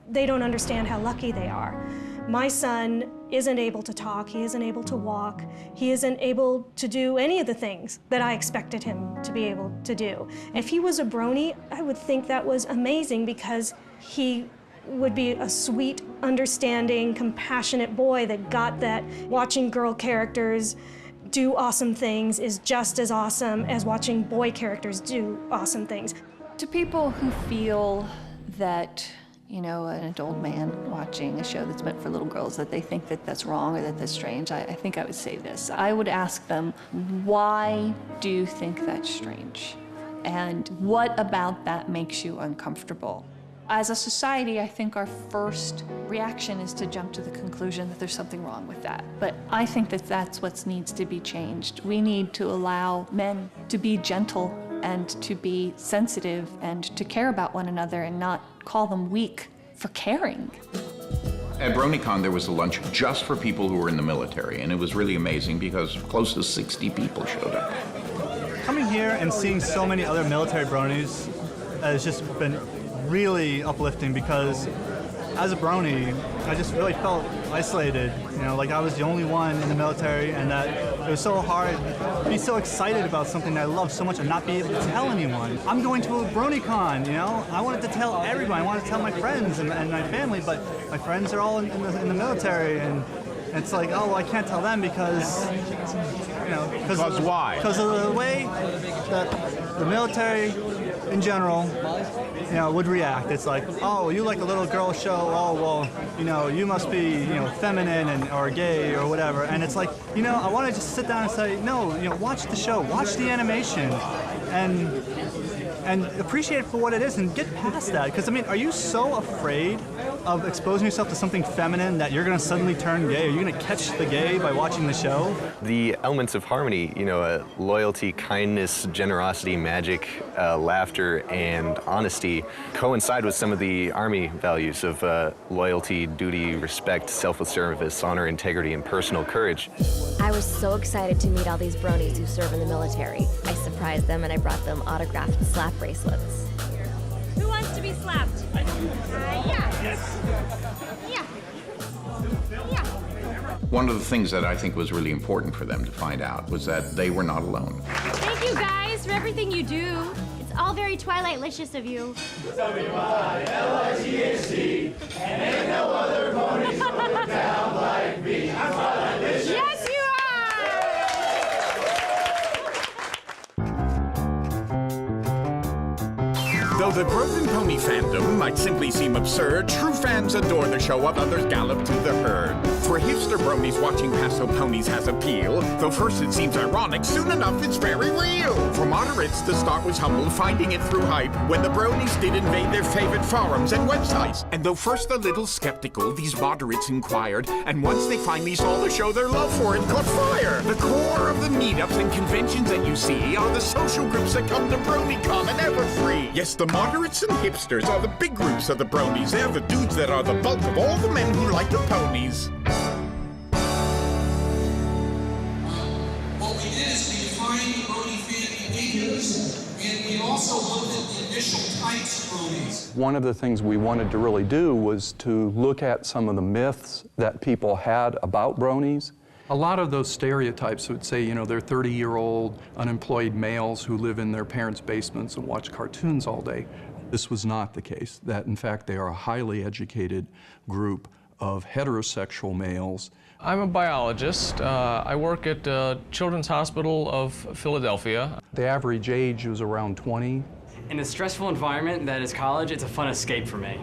They don't understand how lucky they are. My son isn't able to talk, he isn't able to walk, he isn't able to do any of the things that I expected him to be able to do. If he was a brony, I would think that was amazing because he would be a sweet, understanding, compassionate boy that got that watching girl characters do awesome things is just as awesome as watching boy characters do awesome things. To people who feel that, you know, an adult man watching a show that's meant for little girls, that they think that that's wrong or that that's strange, I think I would say this. I would ask them, why do you think that's strange? And what about that makes you uncomfortable? As a society, I think our first reaction is to jump to the conclusion that there's something wrong with that. But I think that that's what needs to be changed. We need to allow men to be gentle and to be sensitive and to care about one another and not call them weak for caring. At BronyCon, there was a lunch just for people who were in the military, and it was really amazing because close to 60 people showed up. Coming here and seeing so many other military bronies has just been really uplifting because as a brony, I just really felt isolated. You know, like I was the only one in the military, and that it was so hard to be so excited about something that I love so much and not be able to tell anyone. I'm going to a BronyCon, you know? I wanted to tell everyone. I wanted to tell my friends and my family, but my friends are all in the military, and it's like, oh, well, I can't tell them because, you know, Because why? Because of the way that the military in general, you know, would react. It's like, oh, you like a little girl show, oh, well, you know, you must be, you know, feminine or gay or whatever. And it's like, you know, I want to just sit down and say, no, you know, watch the show, watch the animation. and appreciate it for what it is and get past that. Because, I mean, are you so afraid of exposing yourself to something feminine that you're going to suddenly turn gay? Are you going to catch the gay by watching the show? The elements of harmony, you know, loyalty, kindness, generosity, magic, laughter, and honesty coincide with some of the Army values of loyalty, duty, respect, self-service, honor, integrity, and personal courage. I was so excited to meet all these bronies who serve in the military. I surprised them and I brought them autographed slap bracelets. Who wants to be slapped? Yeah. Yes. Yeah. Yeah. One of the things that I think was really important for them to find out was that they were not alone. Thank you guys for everything you do. It's all very Twilight-licious of you. W-I-L-I-G-H-T, and ain't no other ponies going down like me. I'm Twilight-licious. Yes, you Though the growth in pony fandom might simply seem absurd, true fans adore the show while others gallop to the herd. For hipster bronies, watching Paso ponies has appeal. Though first it seems ironic, soon enough it's very real. For moderates, the start was humble, finding it through hype, when the bronies did invade their favorite forums and websites. And though first a little skeptical, these moderates inquired, and once they finally saw the show, their love for it caught fire. The core of the meetups and conventions that you see are the social groups that come to BronyCon and ever free. Yes, the moderates and hipsters are the big groups of the bronies. They're the dudes that are the bulk of all the men who like the ponies. What we did is we defined the brony fan behaviors, and we also looked at the initial types of bronies. One of the things we wanted to really do was to look at some of the myths that people had about bronies. A lot of those stereotypes would say, you know, they're 30-year-old unemployed males who live in their parents' basements and watch cartoons all day. This was not the case, that in fact they are a highly educated group of heterosexual males. I'm a biologist. I work at Children's Hospital of Philadelphia. The average age was around 20. In a stressful environment that is college, it's a fun escape for me.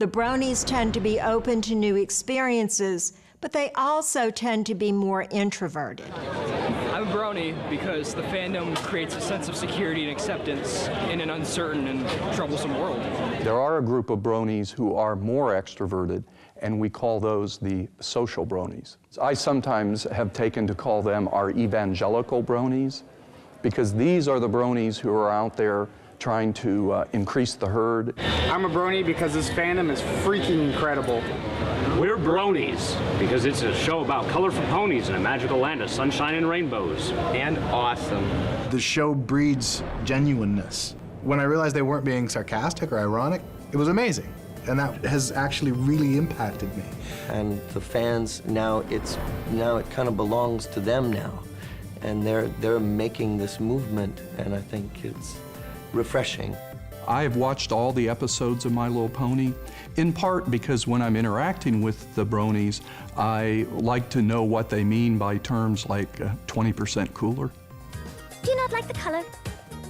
The bronies tend to be open to new experiences, but they also tend to be more introverted. I'm a brony because the fandom creates a sense of security and acceptance in an uncertain and troublesome world. There are a group of bronies who are more extroverted, and we call those the social bronies. I sometimes have taken to call them our evangelical bronies, because these are the bronies who are out there trying to increase the herd. I'm a brony because this fandom is freaking incredible. We're bronies because it's a show about colorful ponies in a magical land of sunshine and rainbows. And awesome. The show breeds genuineness. When I realized they weren't being sarcastic or ironic, it was amazing. And that has actually really impacted me. And the fans, now it kind of belongs to them now. And they're making this movement, and I think it's refreshing. I have watched all the episodes of My Little Pony, in part because when I'm interacting with the bronies, I like to know what they mean by terms like 20% cooler. Do you not like the color?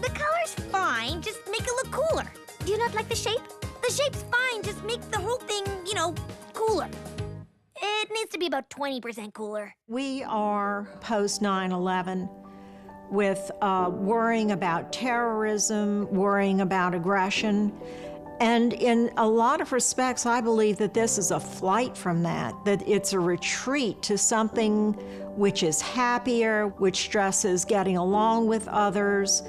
The color's fine, just make it look cooler. Do you not like the shape? The shape's fine, just make the whole thing, you know, cooler. It needs to be about 20% cooler. We are post 9/11 with worrying about terrorism, worrying about aggression. And in a lot of respects, I believe that this is a flight from that it's a retreat to something which is happier, which stresses getting along with others,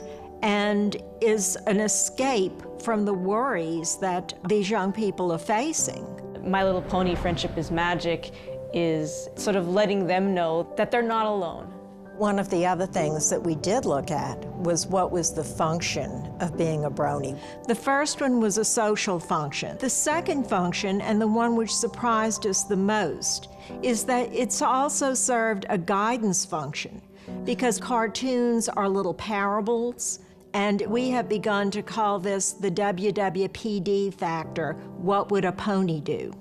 and is an escape from the worries that these young people are facing. My Little Pony Friendship is Magic is sort of letting them know that they're not alone. One of the other things that we did look at was what was the function of being a brony. The first one was a social function. The second function, and the one which surprised us the most, is that it's also served a guidance function, because cartoons are little parables, and we have begun to call this the WWPD factor, what would a pony do?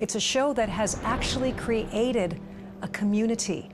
It's a show that has actually created a community.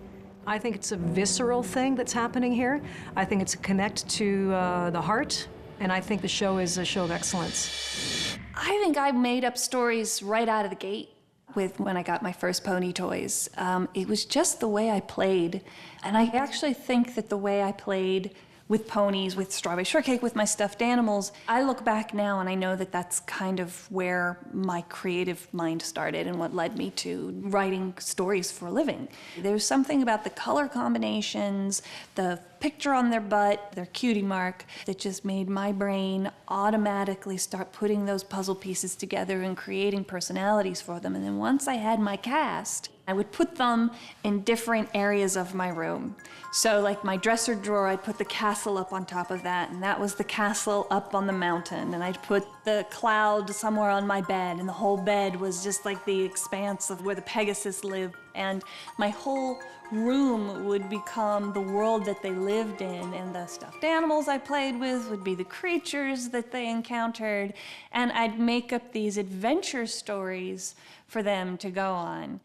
I think it's a visceral thing that's happening here. I think it's a connect to the heart, and I think the show is a show of excellence. I think I made up stories right out of the gate with when I got my first pony toys. It was just the way I played, and I actually think that the way I played with ponies, with strawberry shortcake, with my stuffed animals. I look back now and I know that that's kind of where my creative mind started and what led me to writing stories for a living. There's something about the color combinations, the picture on their butt, their cutie mark, that just made my brain automatically start putting those puzzle pieces together and creating personalities for them. And then once I had my cast, I would put them in different areas of my room. So like my dresser drawer, I'd put the castle up on top of that, and that was the castle up on the mountain. And I'd put the cloud somewhere on my bed, and the whole bed was just like the expanse of where the Pegasus lived. And my whole room would become the world that they lived in, and the stuffed animals I played with would be the creatures that they encountered, and I'd make up these adventure stories for them to go on.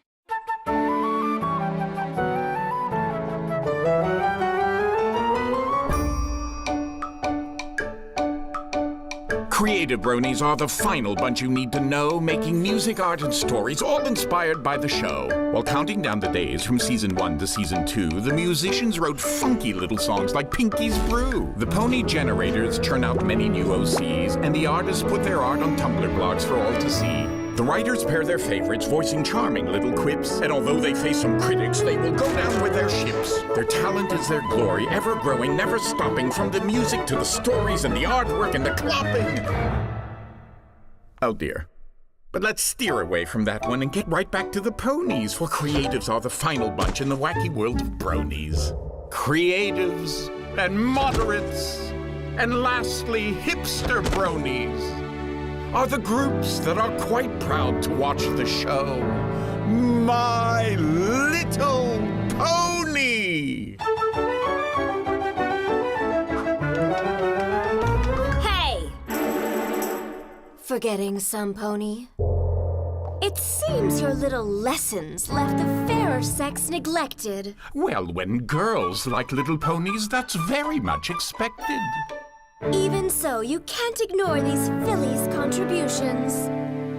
Creative Bronies are the final bunch you need to know, making music, art, and stories, all inspired by the show. While counting down the days from Season 1 to Season 2, the musicians wrote funky little songs like Pinky's Brew. The Pony Generators churn out many new OCs, and the artists put their art on Tumblr blogs for all to see. The writers pair their favorites, voicing charming little quips, and although they face some critics, they will go down with their ships. Their talent is their glory, ever growing, never stopping, from the music to the stories and the artwork and the clapping. Oh dear. But let's steer away from that one and get right back to the ponies, for creatives are the final bunch in the wacky world of bronies. Creatives and moderates, and lastly, hipster bronies are the groups that are quite proud to watch the show My Little Pony. Hey! Forgetting some pony? It seems your little lessons left the fairer sex neglected. Well, when girls like little ponies, that's very much expected. Even so, you can't ignore these fillies' contributions.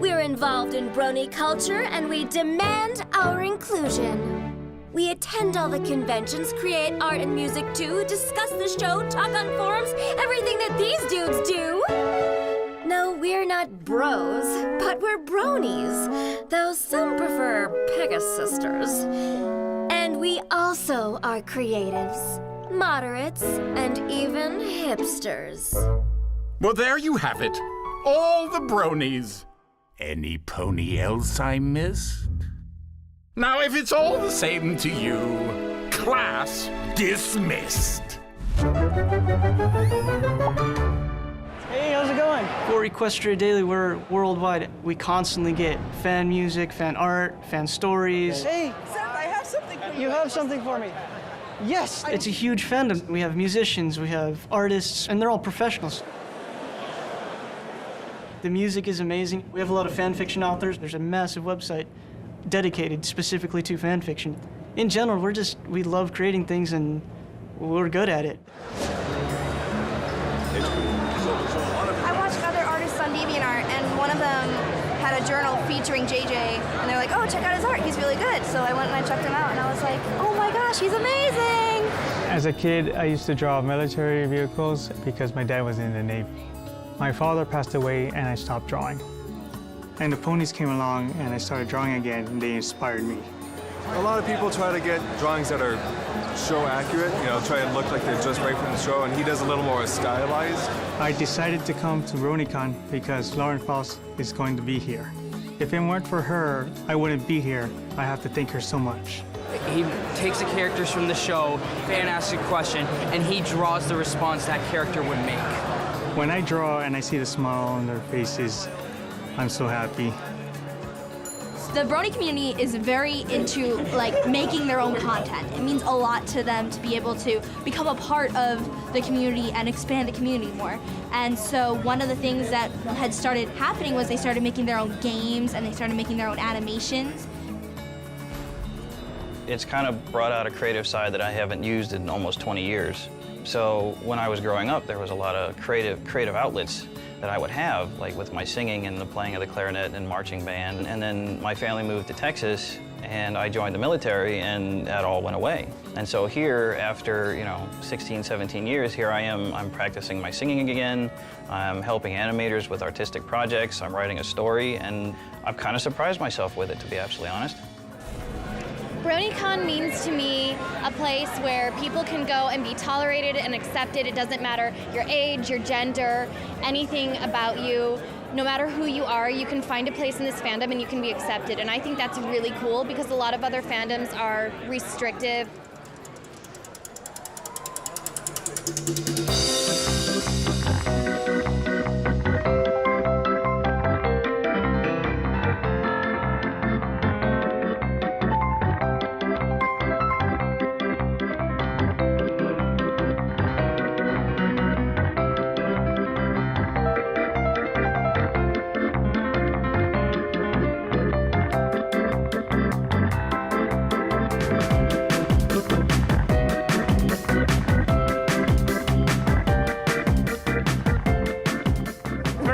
We're involved in brony culture, and we demand our inclusion. We attend all the conventions, create art and music too, discuss the show, talk on forums, everything that these dudes do. No, we're not bros, but we're bronies, though some prefer Pegasisters. And we also are creatives, moderates, and even hipsters. Well, there you have it. All the bronies. Any pony else I missed? Now, if it's all the same to you, class dismissed. Hey, how's it going? For Equestria Daily, we're worldwide. We constantly get fan music, fan art, fan stories. Hey, Seth, I have something for you. You have something for me? Yes, it's a huge fandom. We have musicians, we have artists, and they're all professionals. The music is amazing. We have a lot of fan fiction authors. There's a massive website dedicated specifically to fan fiction. In general, we love creating things, and we're good at it. I watched other artists on DeviantArt, and one of them had a journal featuring JJ, and they're like, oh, check out his art, he's really good. So I went and I checked him out, and I was like, oh my gosh, he's amazing! As a kid, I used to draw military vehicles because my dad was in the Navy. My father passed away, and I stopped drawing. And the ponies came along, and I started drawing again, and they inspired me. A lot of people try to get drawings that are show accurate, try and look like they're just right from the show, and he does a little more stylized. I decided to come to BronyCon because Lauren Faust is going to be here. If it weren't for her, I wouldn't be here. I have to thank her so much. He takes the characters from the show, fan asks a question, and he draws the response that character would make. When I draw and I see the smile on their faces, I'm so happy. The Brony community is very into making their own content. It means a lot to them to be able to become a part of the community and expand the community more. And so one of the things that had started happening was they started making their own games and they started making their own animations. It's kind of brought out a creative side that I haven't used in almost 20 years. So when I was growing up, there was a lot of creative outlets that I would have, like with my singing and the playing of the clarinet and marching band. And then my family moved to Texas, and I joined the military, and that all went away. And so here, after 16, 17 years, here I am, I'm practicing my singing again, I'm helping animators with artistic projects, I'm writing a story, and I've kind of surprised myself with it, to be absolutely honest. BronyCon means to me a place where people can go and be tolerated and accepted. It doesn't matter your age, your gender, anything about you. No matter who you are, you can find a place in this fandom and you can be accepted. And I think that's really cool because a lot of other fandoms are restrictive.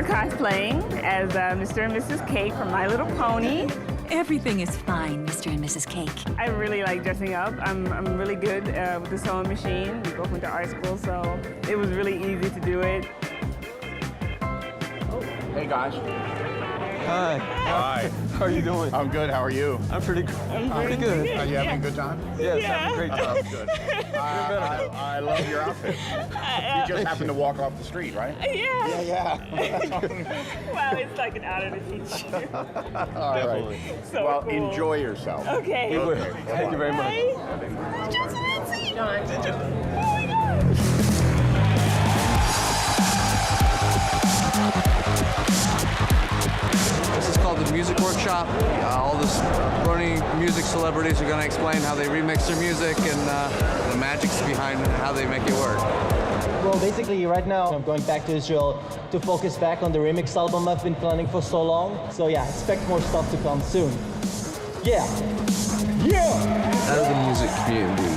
Cosplaying as Mr. and Mrs. Cake from My Little Pony. Everything is fine, Mr. and Mrs. Cake. I really like dressing up. I'm really good with the sewing machine. We both went to art school, so it was really easy to do it. Hey guys. Hi. Hi. How are you doing? I'm good. How are you? I'm pretty good. Are you having a good time? Yes, having a great time. Good. I love your outfit. You just happened to walk off the street, right? Yeah. Yeah. Well, it's like an honor to teach you. All right. So well, cool. Enjoy yourself. Okay. You will. Thank you very much. This is called the Music Workshop. All the Brony music celebrities are going to explain how they remix their music and the magics behind how they make it work. Well, basically, right now I'm going back to Israel to focus back on the remix album I've been planning for so long. So yeah, expect more stuff to come soon. Yeah. Out of the music community,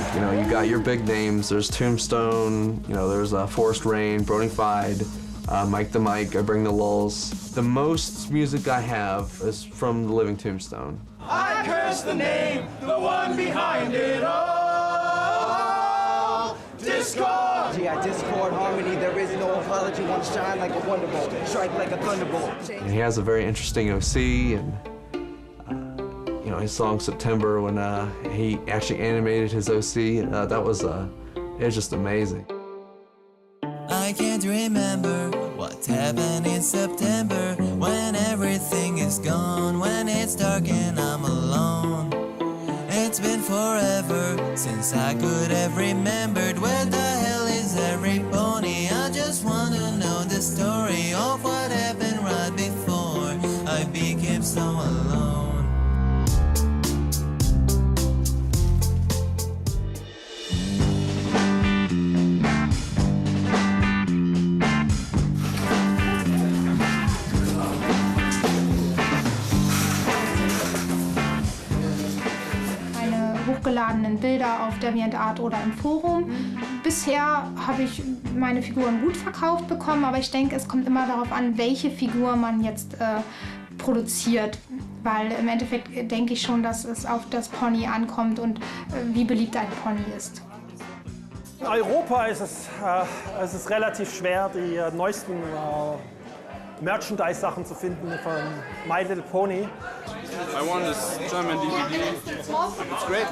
you got your big names. There's Tombstone, there's Forest Rain, Bronyfied, Mike the Mike, I Bring the Lulls. The most music I have is from the Living Tombstone. I curse the name, the one behind it all. Discord! Yeah, Discord, Harmony, there is no apology. One shine like a wonderbolt, strike like a thunderbolt. And he has a very interesting OC, and his song September, when he actually animated his OC, that was it was just amazing. I can't remember what happened in September, when everything is gone, when it's dark and I'm alone. It's been forever since I could have remembered where the hell is every pony. I just want to know the story of what happened right before I became so alone. Hochgeladenen Bilder auf DeviantArt oder im Forum. Bisher habe ich meine Figuren gut verkauft bekommen, aber ich denke, es kommt immer darauf an, welche Figur man jetzt produziert, weil im Endeffekt denke ich schon, dass es auf das Pony ankommt und wie beliebt ein Pony ist. In Europa ist es relativ schwer, die neuesten Merchandise-Sachen zu finden von My Little Pony. I won this German DVD. It's great.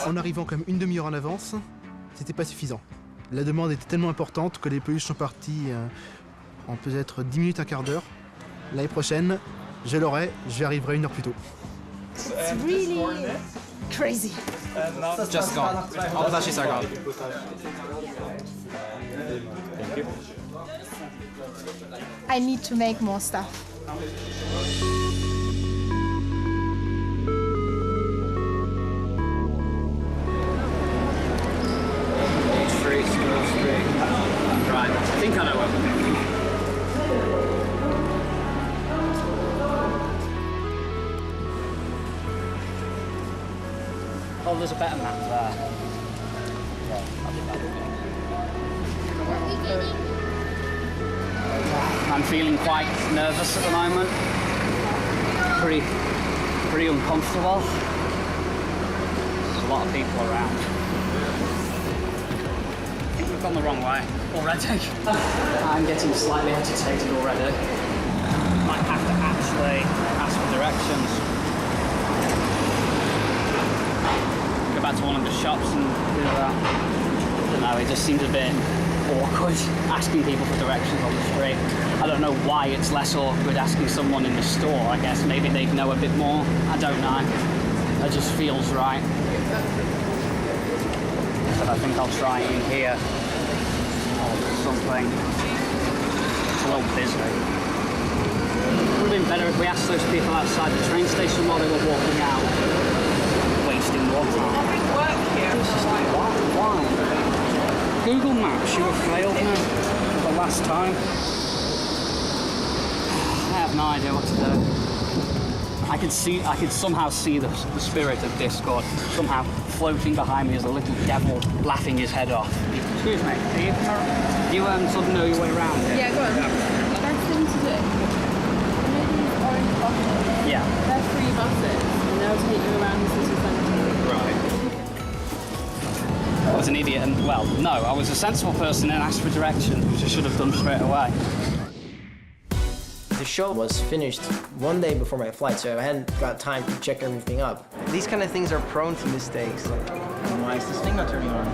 En arrivant comme une demi-heure en avance, c'était pas suffisant. La demande était tellement importante que les peluches sont parties en peut-être 10 minutes, un quart d'heure. L'année prochaine, je l'aurai, j'y arriverai une heure plus tôt. It's really crazy. Just gone. All the plushies are gone. Thank you. I need to make more stuff. Straight. Right, I think I know what. Oh, there's a better map there. Yeah, I think that'll be. I'm feeling quite nervous at the moment. Pretty uncomfortable. There's a lot of people around. I think we've gone the wrong way already. I'm getting slightly agitated already. Might have to actually ask for directions. Go back to one of the shops and do that. I don't know, it just seems a bit awkward asking people for directions on the street. I don't know why it's less awkward asking someone in the store. I guess maybe they'd know a bit more. I don't know. It just feels right. But I think I'll try in here or something. It's a little busy. It would have been better if we asked those people outside the train station while they were walking out, wasting water. It's just like, why? Google Maps, you have failed me for the last time. I have no idea what to do. I could somehow see the spirit of Discord somehow floating behind me as a little devil laughing his head off. Excuse me, do you sort of know your way around here? Yeah, go on. Best thing to do. You know these orange buses? Yeah. They're free buses, and they'll take you around the city centre. Right. I was an idiot, and well, no, I was a sensible person and asked for directions, which I should have done straight away. The show was finished one day before my flight, so I hadn't got time to check everything up. These kind of things are prone to mistakes. Why is this thing not turning on?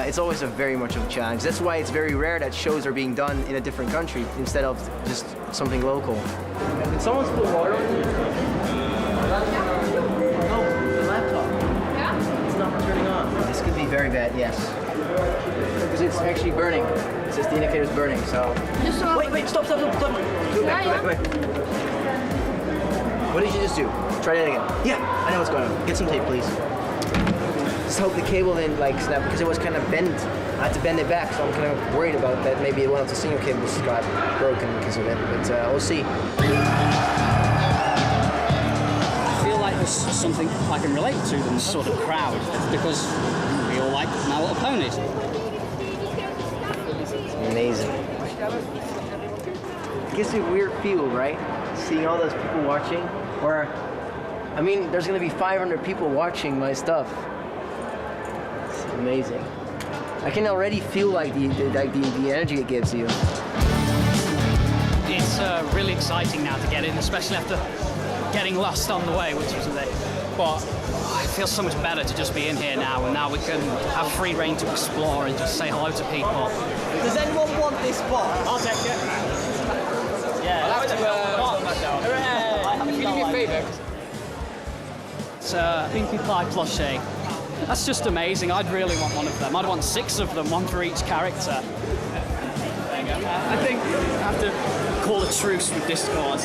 It's always very much of a challenge. That's why it's very rare that shows are being done in a different country instead of just something local. Did someone spill water on you? No, the laptop. Yeah? It's not turning on. This could be very bad, yes. Because it's actually burning. It says the indicator's burning, so... Wait, stop. Do it back, wait. What did you just do? Try that again. Yeah, I know what's going on. Get some tape, please. Just hope the cable didn't snap because it was kind of bent. I had to bend it back, so I'm kind of worried about that. Maybe one of the signal cables got broken because of it, but we'll see. I feel like there's something I can relate to in this sort of crowd because we all like My Little Ponies. Amazing. It gives you a weird feel, right? Seeing all those people watching, or, I mean, there's gonna be 500 people watching my stuff. It's amazing. I can already feel like the energy it gives you. It's really exciting now to get in, especially after getting lost on the way, which was a bit. But it feels so much better to just be in here now, and now we can have free reign to explore and just say hello to people. Does anyone want this box? I'll take it. Yeah, I'll have to, Hooray! Can you do me a favour? It's a Pinkie Pie plushie. That's just amazing. I'd really want one of them. I'd want 6 of them, one for each character. I think I have to call a truce with Discord.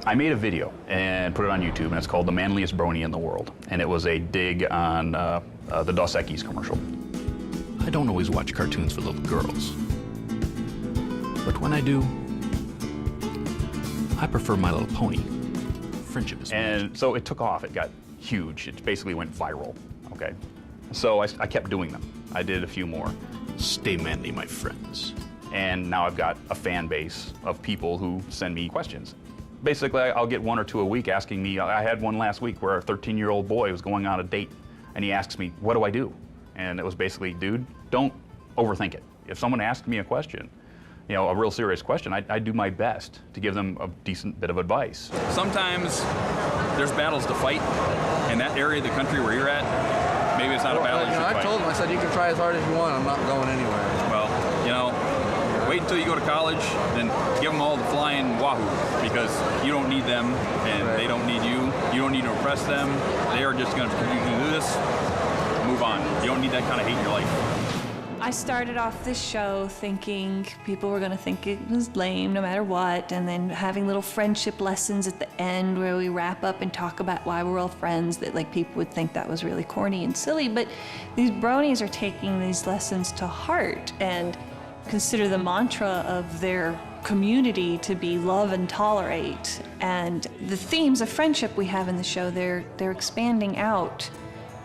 I made a video and put it on YouTube, and it's called The Manliest Brony in the World. And it was a dig on the Dos Equis commercial. I don't always watch cartoons for little girls. But when I do, I prefer My Little Pony. Friendship is And so it took off. It got huge. It basically went viral, okay? So I kept doing them. I did a few more. Stay manly, my friends. And now I've got a fan base of people who send me questions. Basically, I'll get 1 or 2 a week asking me. I had one last week where a 13-year-old boy was going on a date, and he asks me, what do I do? And it was basically, dude, don't overthink it. If someone asks me a question, you know, a real serious question, I do my best to give them a decent bit of advice. Sometimes there's battles to fight in that area of the country where you're at. Maybe it's not a battle you should fight. I told him, I said, you can try as hard as you want. I'm not going anywhere. Well, you know, wait until you go to college, then give them all the flying wahoo, because you don't need them, and they don't need you. You don't need to impress them. They are just going to continue to do this. Move on. You don't need that kind of hate in your life. I started off this show thinking people were going to think it was lame no matter what, and then having little friendship lessons at the end where we wrap up and talk about why we're all friends, that like people would think that was really corny and silly, but these bronies are taking these lessons to heart and consider the mantra of their community to be love and tolerate. And the themes of friendship we have in the show, they're expanding out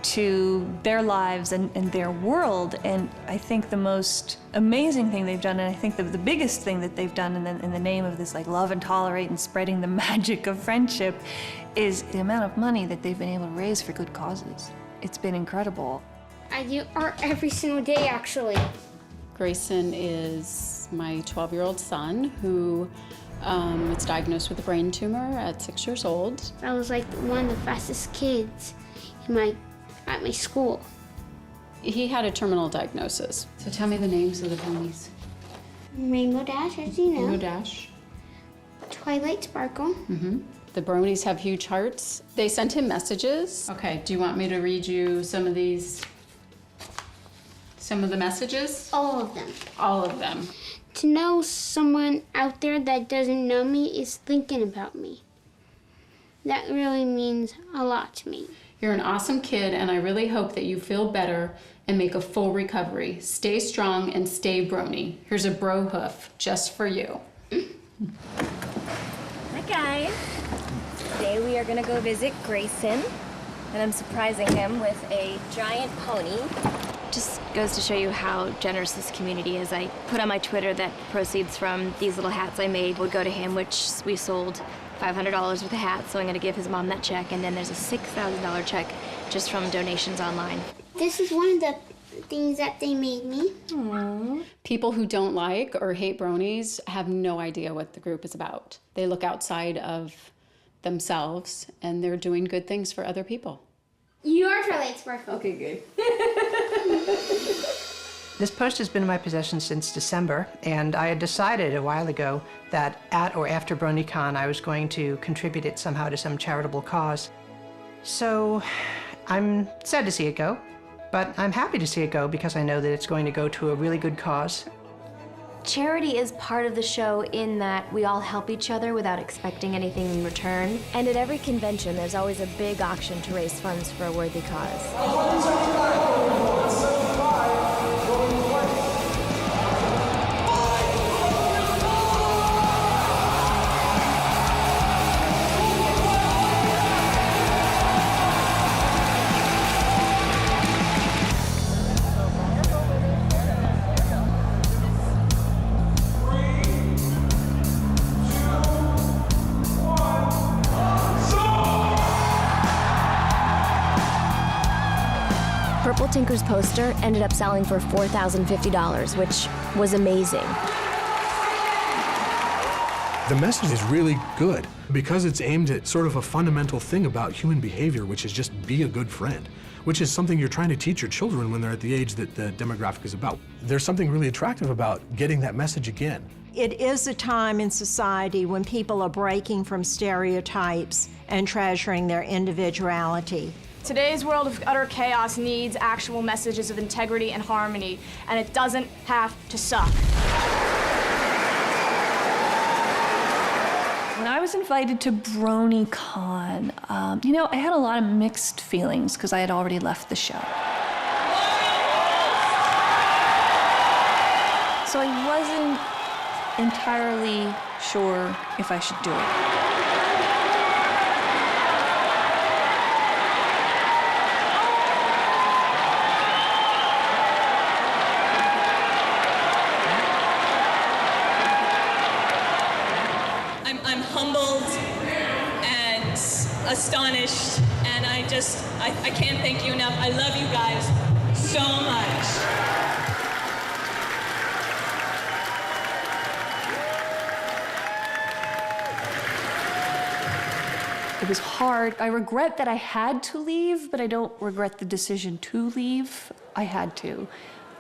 to their lives and their world. And I think the most amazing thing they've done, and I think the biggest thing that they've done in the name of this like love and tolerate and spreading the magic of friendship, is the amount of money that they've been able to raise for good causes. It's been incredible. I do art every single day, actually. Grayson is my 12-year-old son who was diagnosed with a brain tumor at 6 years old. I was like one of the fastest kids at my school. He had a terminal diagnosis. So tell me the names of the ponies. Rainbow Dash, as you know. Rainbow Dash. Twilight Sparkle. Mm-hmm. The bronies have huge hearts. They sent him messages. Okay, do you want me to read you some of the messages? All of them. All of them. To know someone out there that doesn't know me is thinking about me. That really means a lot to me. You're an awesome kid, and I really hope that you feel better and make a full recovery. Stay strong and stay brony. Here's a bro hoof just for you. Hi guys. Today we are gonna go visit Grayson, and I'm surprising him with a giant pony. Just goes to show you how generous this community is. I put on my Twitter that proceeds from these little hats I made would go to him, which we sold $500 worth of hats, so I'm gonna give his mom that check, and then there's a $6,000 check just from donations online. This is one of the things that they made me. Aww. People who don't like or hate bronies have no idea what the group is about. They look outside of themselves, and they're doing good things for other people. You are Twilight Sparkle. Okay, good. This post has been in my possession since December, and I had decided a while ago that at or after BronyCon I was going to contribute it somehow to some charitable cause. So I'm sad to see it go, but I'm happy to see it go because I know that it's going to go to a really good cause. Charity is part of the show in that we all help each other without expecting anything in return. And at every convention, there's always a big auction to raise funds for a worthy cause. Purple Tinker's poster ended up selling for $4,050, which was amazing. The message is really good because it's aimed at sort of a fundamental thing about human behavior, which is just be a good friend, which is something you're trying to teach your children when they're at the age that the demographic is about. There's something really attractive about getting that message again. It is a time in society when people are breaking from stereotypes and treasuring their individuality. Today's world of utter chaos needs actual messages of integrity and harmony, and it doesn't have to suck. When I was invited to BronyCon, I had a lot of mixed feelings because I had already left the show. So I wasn't entirely sure if I should do it. I'm humbled and astonished, and I can't thank you enough. I love you guys so much. It was hard. I regret that I had to leave, but I don't regret the decision to leave. I had to,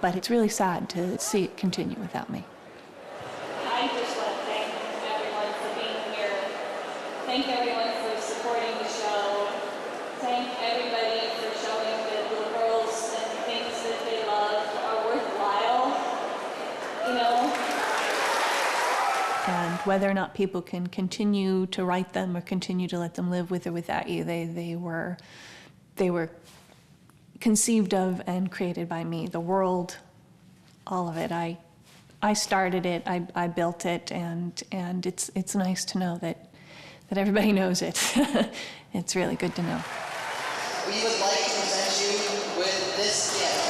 but it's really sad to see it continue without me. I just want to thank everyone for being here. Thank everyone for supporting the show. Thank everybody for showing that little girls and things that they love are worthwhile, And whether or not people can continue to write them or continue to let them live with or without you, they were conceived of and created by me. The world, all of it. I started it, I built it, and it's nice to know that everybody knows it. It's really good to know. We would like to present you with this gift.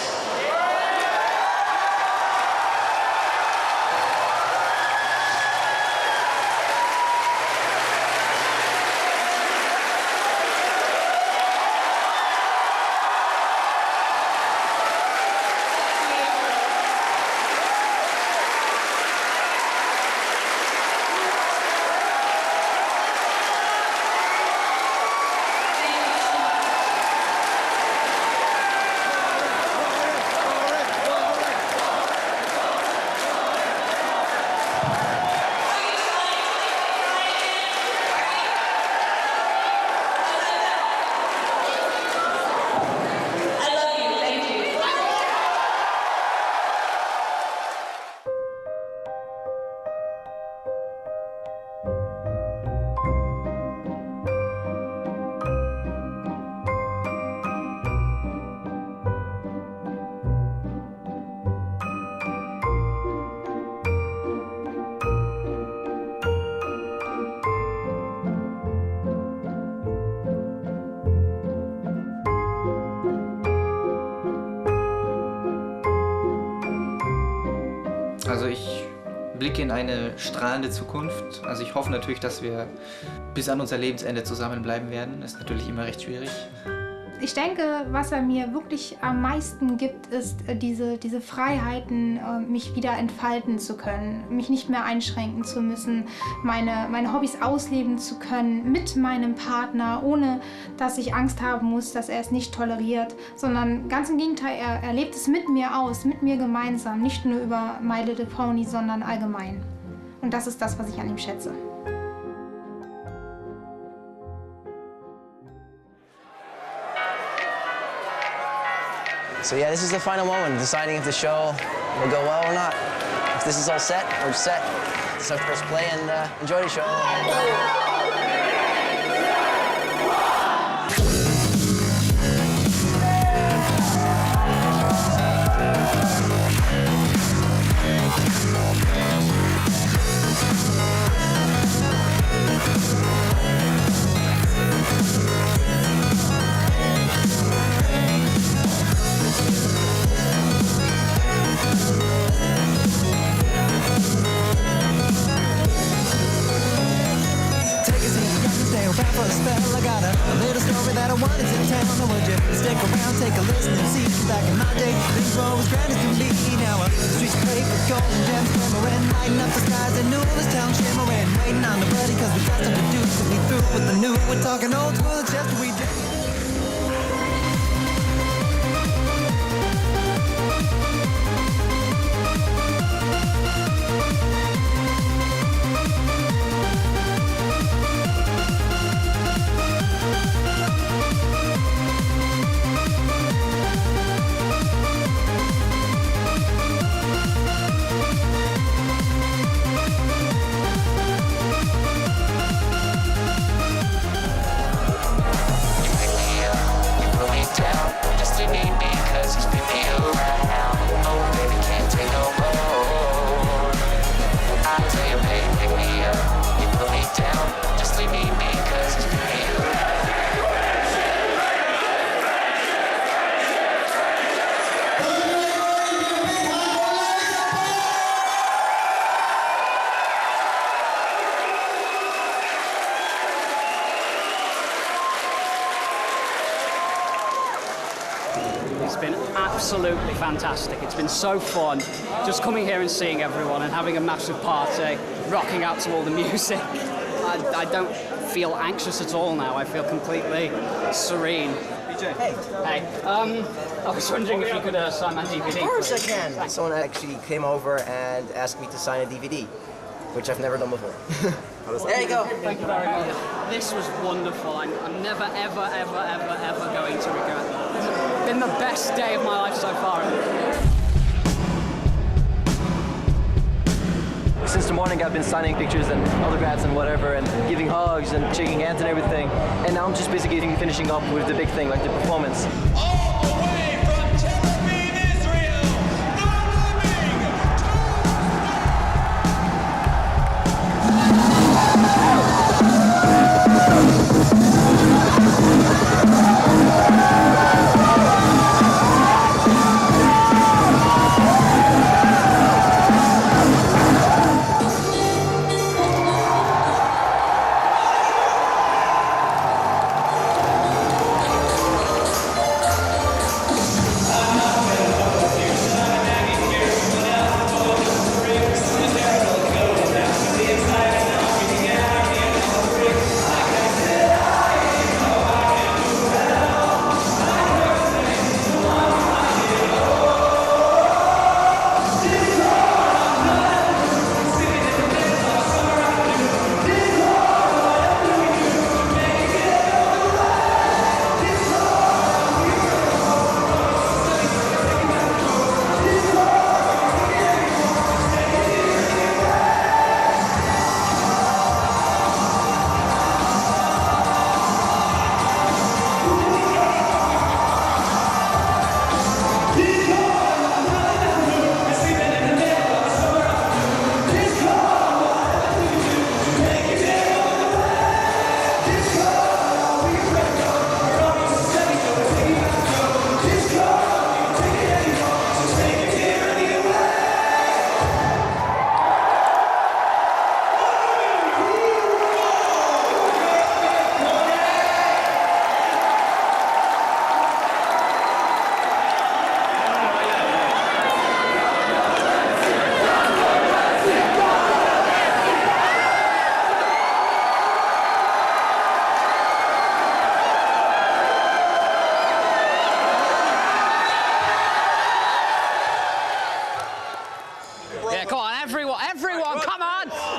Also ich blicke in eine strahlende Zukunft. Also ich hoffe natürlich, dass wir bis an unser Lebensende zusammenbleiben werden. Das ist natürlich immer recht schwierig. Ich denke, was er mir wirklich am meisten gibt, ist diese Freiheiten, mich wieder entfalten zu können, mich nicht mehr einschränken zu müssen, meine Hobbys ausleben zu können mit meinem Partner, ohne dass ich Angst haben muss, dass er es nicht toleriert, sondern ganz im Gegenteil, er lebt es mit mir aus, mit mir gemeinsam, nicht nur über My Little Pony, sondern allgemein. Und das ist das, was ich an ihm schätze. So yeah, this is the final moment, deciding if the show will go well or not. If this is all set, we're set. So press play and enjoy the show. For a spell, I got a little story that I wanted to tell. Now would you stick around, take a listen and see? Back in my day, things were as grand as can be. Now the streets paved with gold and gems glimmering, lighting up the skies and new this town shimmering. Waiting on the buddy, cause we got stuff to do. To be through with the new, we're talking old school, it's just what we do. It's been absolutely fantastic. It's been so fun just coming here and seeing everyone and having a massive party, rocking out to all the music. I don't feel anxious at all now. I feel completely serene. BJ. Hey. Hey. I was wondering if you could sign my DVD. Of course I can. Someone actually came over and asked me to sign a DVD, which I've never done before. There you go. Thank you very much. This was wonderful. I'm never, ever, ever, ever, ever going to regret that. It's been the best day of my life so far. Since the morning I've been signing pictures and autographs and whatever and giving hugs and shaking hands and everything. And now I'm just basically finishing up with the big thing, like the performance.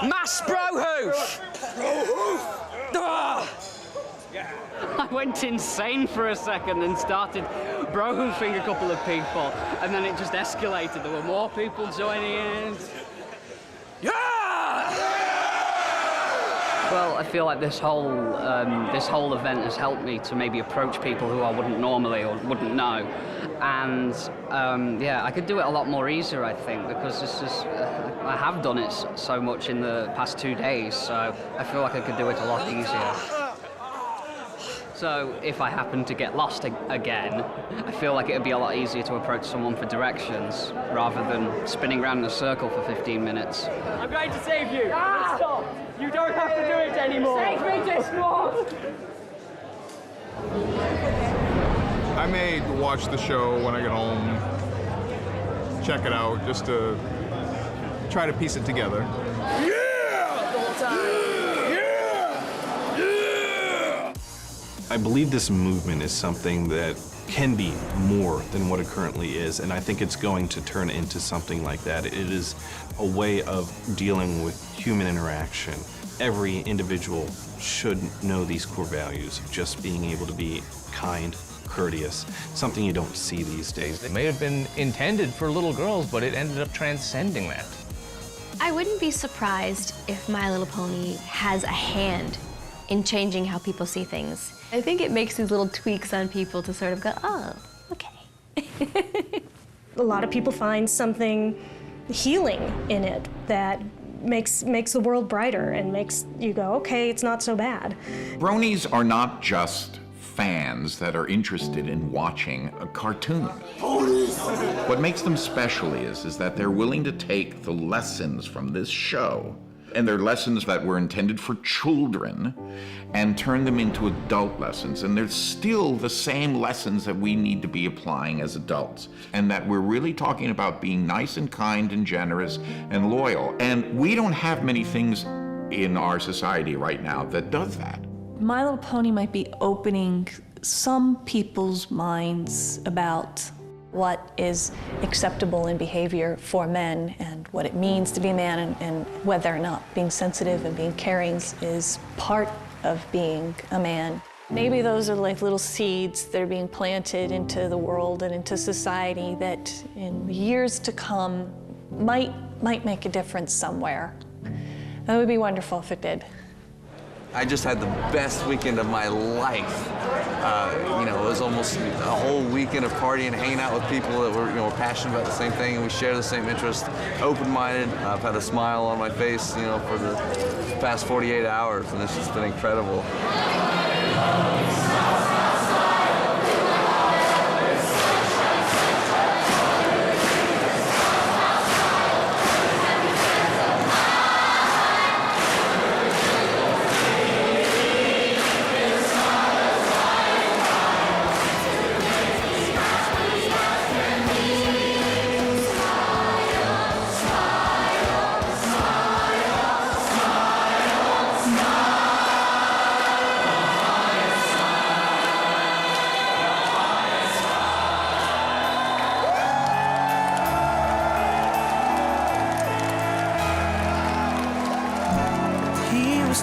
Mass bro-hoof! I went insane for a second and started bro-hoofing a couple of people, and then it just escalated. There were more people joining in. Well, I feel like this whole event has helped me to maybe approach people who I wouldn't normally or wouldn't know, and yeah, I could do it a lot more easier, I think, because this is I have done it so much in the past 2 days, so I feel like I could do it a lot easier. So if I happen to get lost again, I feel like it would be a lot easier to approach someone for directions rather than spinning around in a circle for 15 minutes. I'm going to save you. Stop. You don't have to do it anymore. Save me, Discord. I may watch the show when I get home, check it out, just to try to piece it together. I believe this movement is something that can be more than what it currently is, and I think it's going to turn into something like that. It is a way of dealing with human interaction. Every individual should know these core values of just being able to be kind, courteous, something you don't see these days. It may have been intended for little girls, but it ended up transcending that. I wouldn't be surprised if My Little Pony has a hand in changing how people see things. I think it makes these little tweaks on people to sort of go, oh, okay. A lot of people find something healing in it that makes the world brighter and makes you go, okay, it's not so bad. Bronies are not just fans that are interested in watching a cartoon. What makes them special is that they're willing to take the lessons from this show, and they're lessons that were intended for children, and turn them into adult lessons. And they're still the same lessons that we need to be applying as adults, and that we're really talking about being nice and kind and generous and loyal. And we don't have many things in our society right now that does that. My Little Pony might be opening some people's minds about what is acceptable in behavior for men and what it means to be a man, and whether or not being sensitive and being caring is part of being a man. Maybe those are like little seeds that are being planted into the world and into society that in years to come might make a difference somewhere. That would be wonderful if it did. I just had the best weekend of my life. You know, it was almost a whole weekend of partying, hanging out with people that were, passionate about the same thing, and we share the same interest, open-minded. I've had a smile on my face, for the past 48 hours, and it's just been incredible.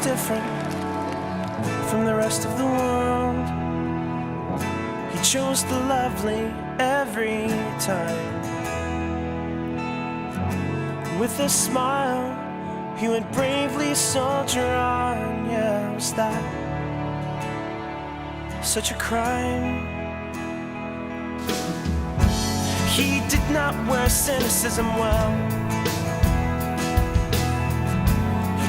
Different from the rest of the world. He chose the lovely every time. With a smile, he would bravely soldier on. Yeah, was that such a crime? He did not wear cynicism well.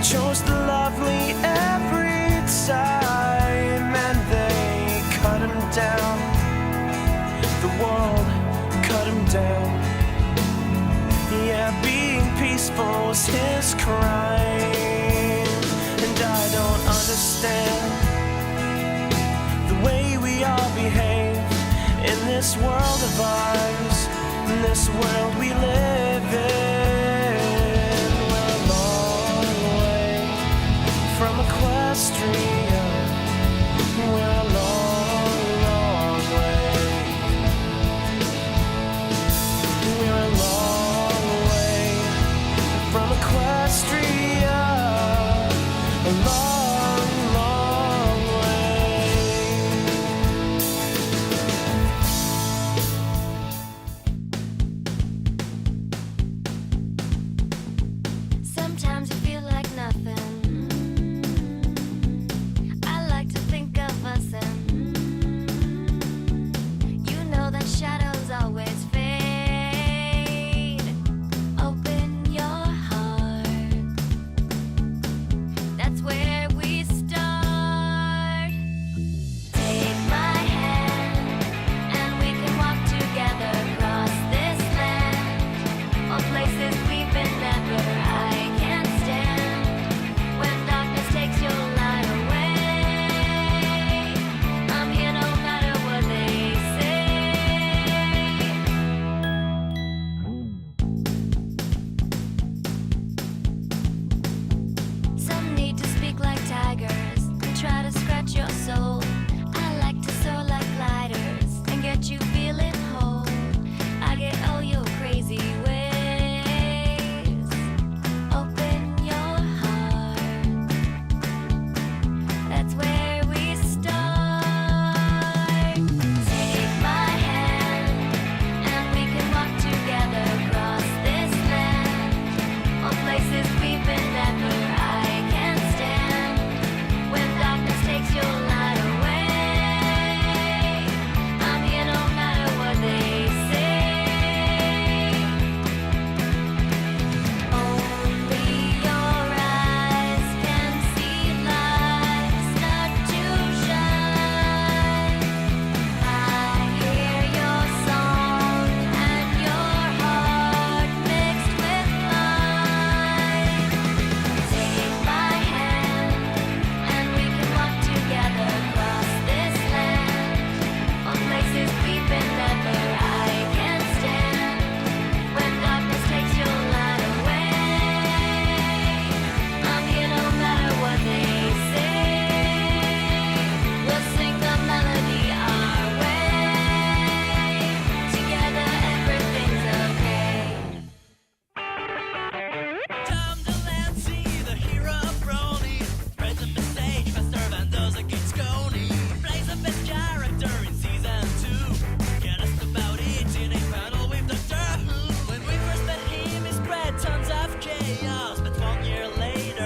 Chose the lovely every time, and they cut him down. The world cut him down. Yeah, being peaceful was his crime. And I don't understand the way we all behave in this world of ours, in this world we live in. From Equestria, we're a long, long way. We're a long way from Equestria.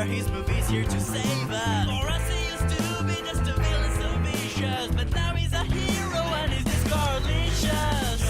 his movies here to save us. For us he used to be just a villain so vicious, but now he's a hero and he's discarlicious.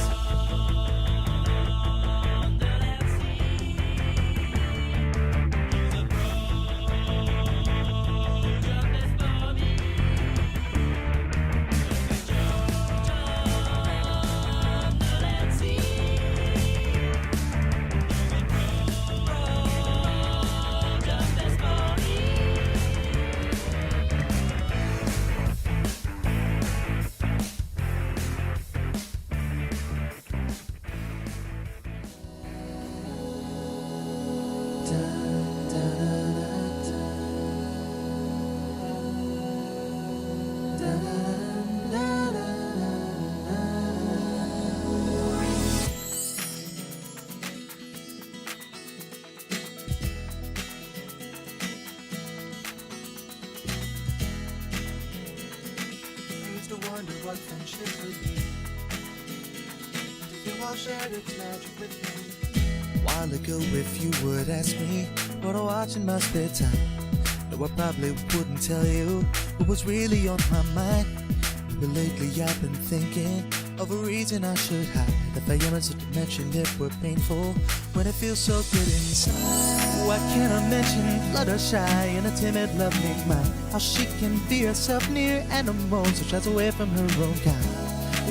Wonder what friendship would be. Did you all share its magic with me? While ago, if you would ask me what I watch in my spare time, no, I probably wouldn't tell you what was really on my mind. But lately I've been thinking of a reason I should hide. If I am such to mention it were painful when it feels so good inside. What can I mention? Fluttershy and a timid lovely mind. How she can be herself near animals, so shies away from her own kind.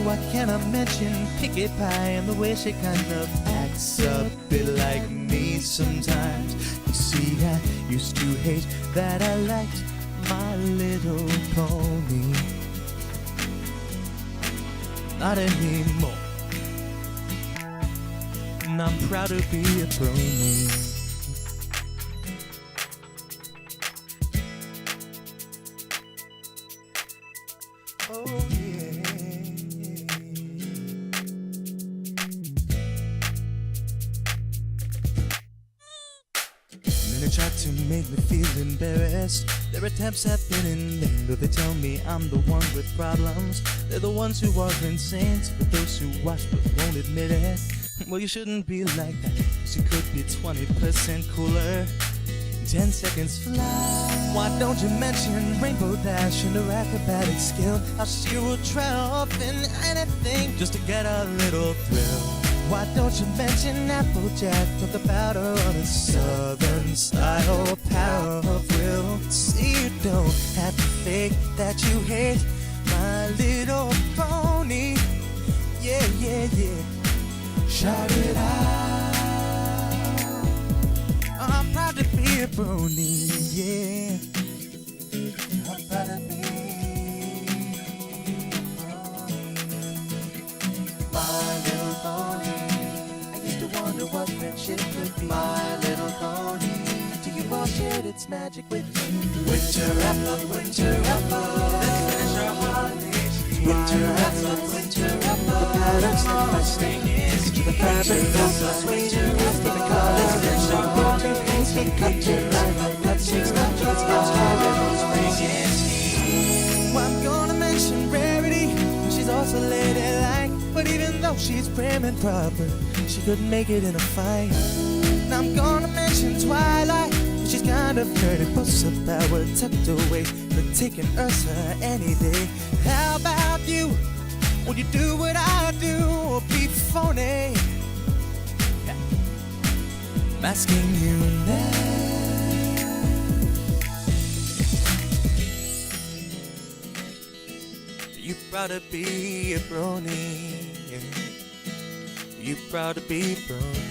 What can I mention? Picky pie and the way she kind of acts a bit like me sometimes. You see, I used to hate that I liked My Little Pony. Not anymore. And I'm proud to be a brony. Oh yeah. And then they try to make me feel embarrassed. Their attempts have been in vain, though they tell me I'm the one with problems. They're the ones who are insane. For those who watch but won't admit it, well, you shouldn't be like that, 'cause you could be 20% cooler in 10 seconds flat. Why don't you mention Rainbow Dash and her acrobatic skill? How she will try often anything just to get a little thrill. Why don't you mention Applejack? Talk about her on a southern style power of will. See, you don't have to fake that you hate My Little Pony. Yeah, yeah, yeah. Shout it out. I'm proud to be a brony, yeah. I'm proud to be My Little Pony. I used to wonder what friendship could be. My Little Pony. Do you all share its magic with me? Winter apple, winter apple. Let's finish our holidays. Winter apple, winter apple. The patterns that my stain is. The fabric of the winter apple. The colors that show all the things we cut to life. That takes not just us. Spring is here. Well, I'm gonna mention Rarity. She's also ladylike. But even though she's prim and proper, she couldn't make it in a fight. And I'm gonna mention Twilight. She's kind of dirty, puts her power tucked away, but taking Ursa any day. How about you? Would you do what I do or be phony? I'm asking you now. You proud to be a brony? You proud to be a brony?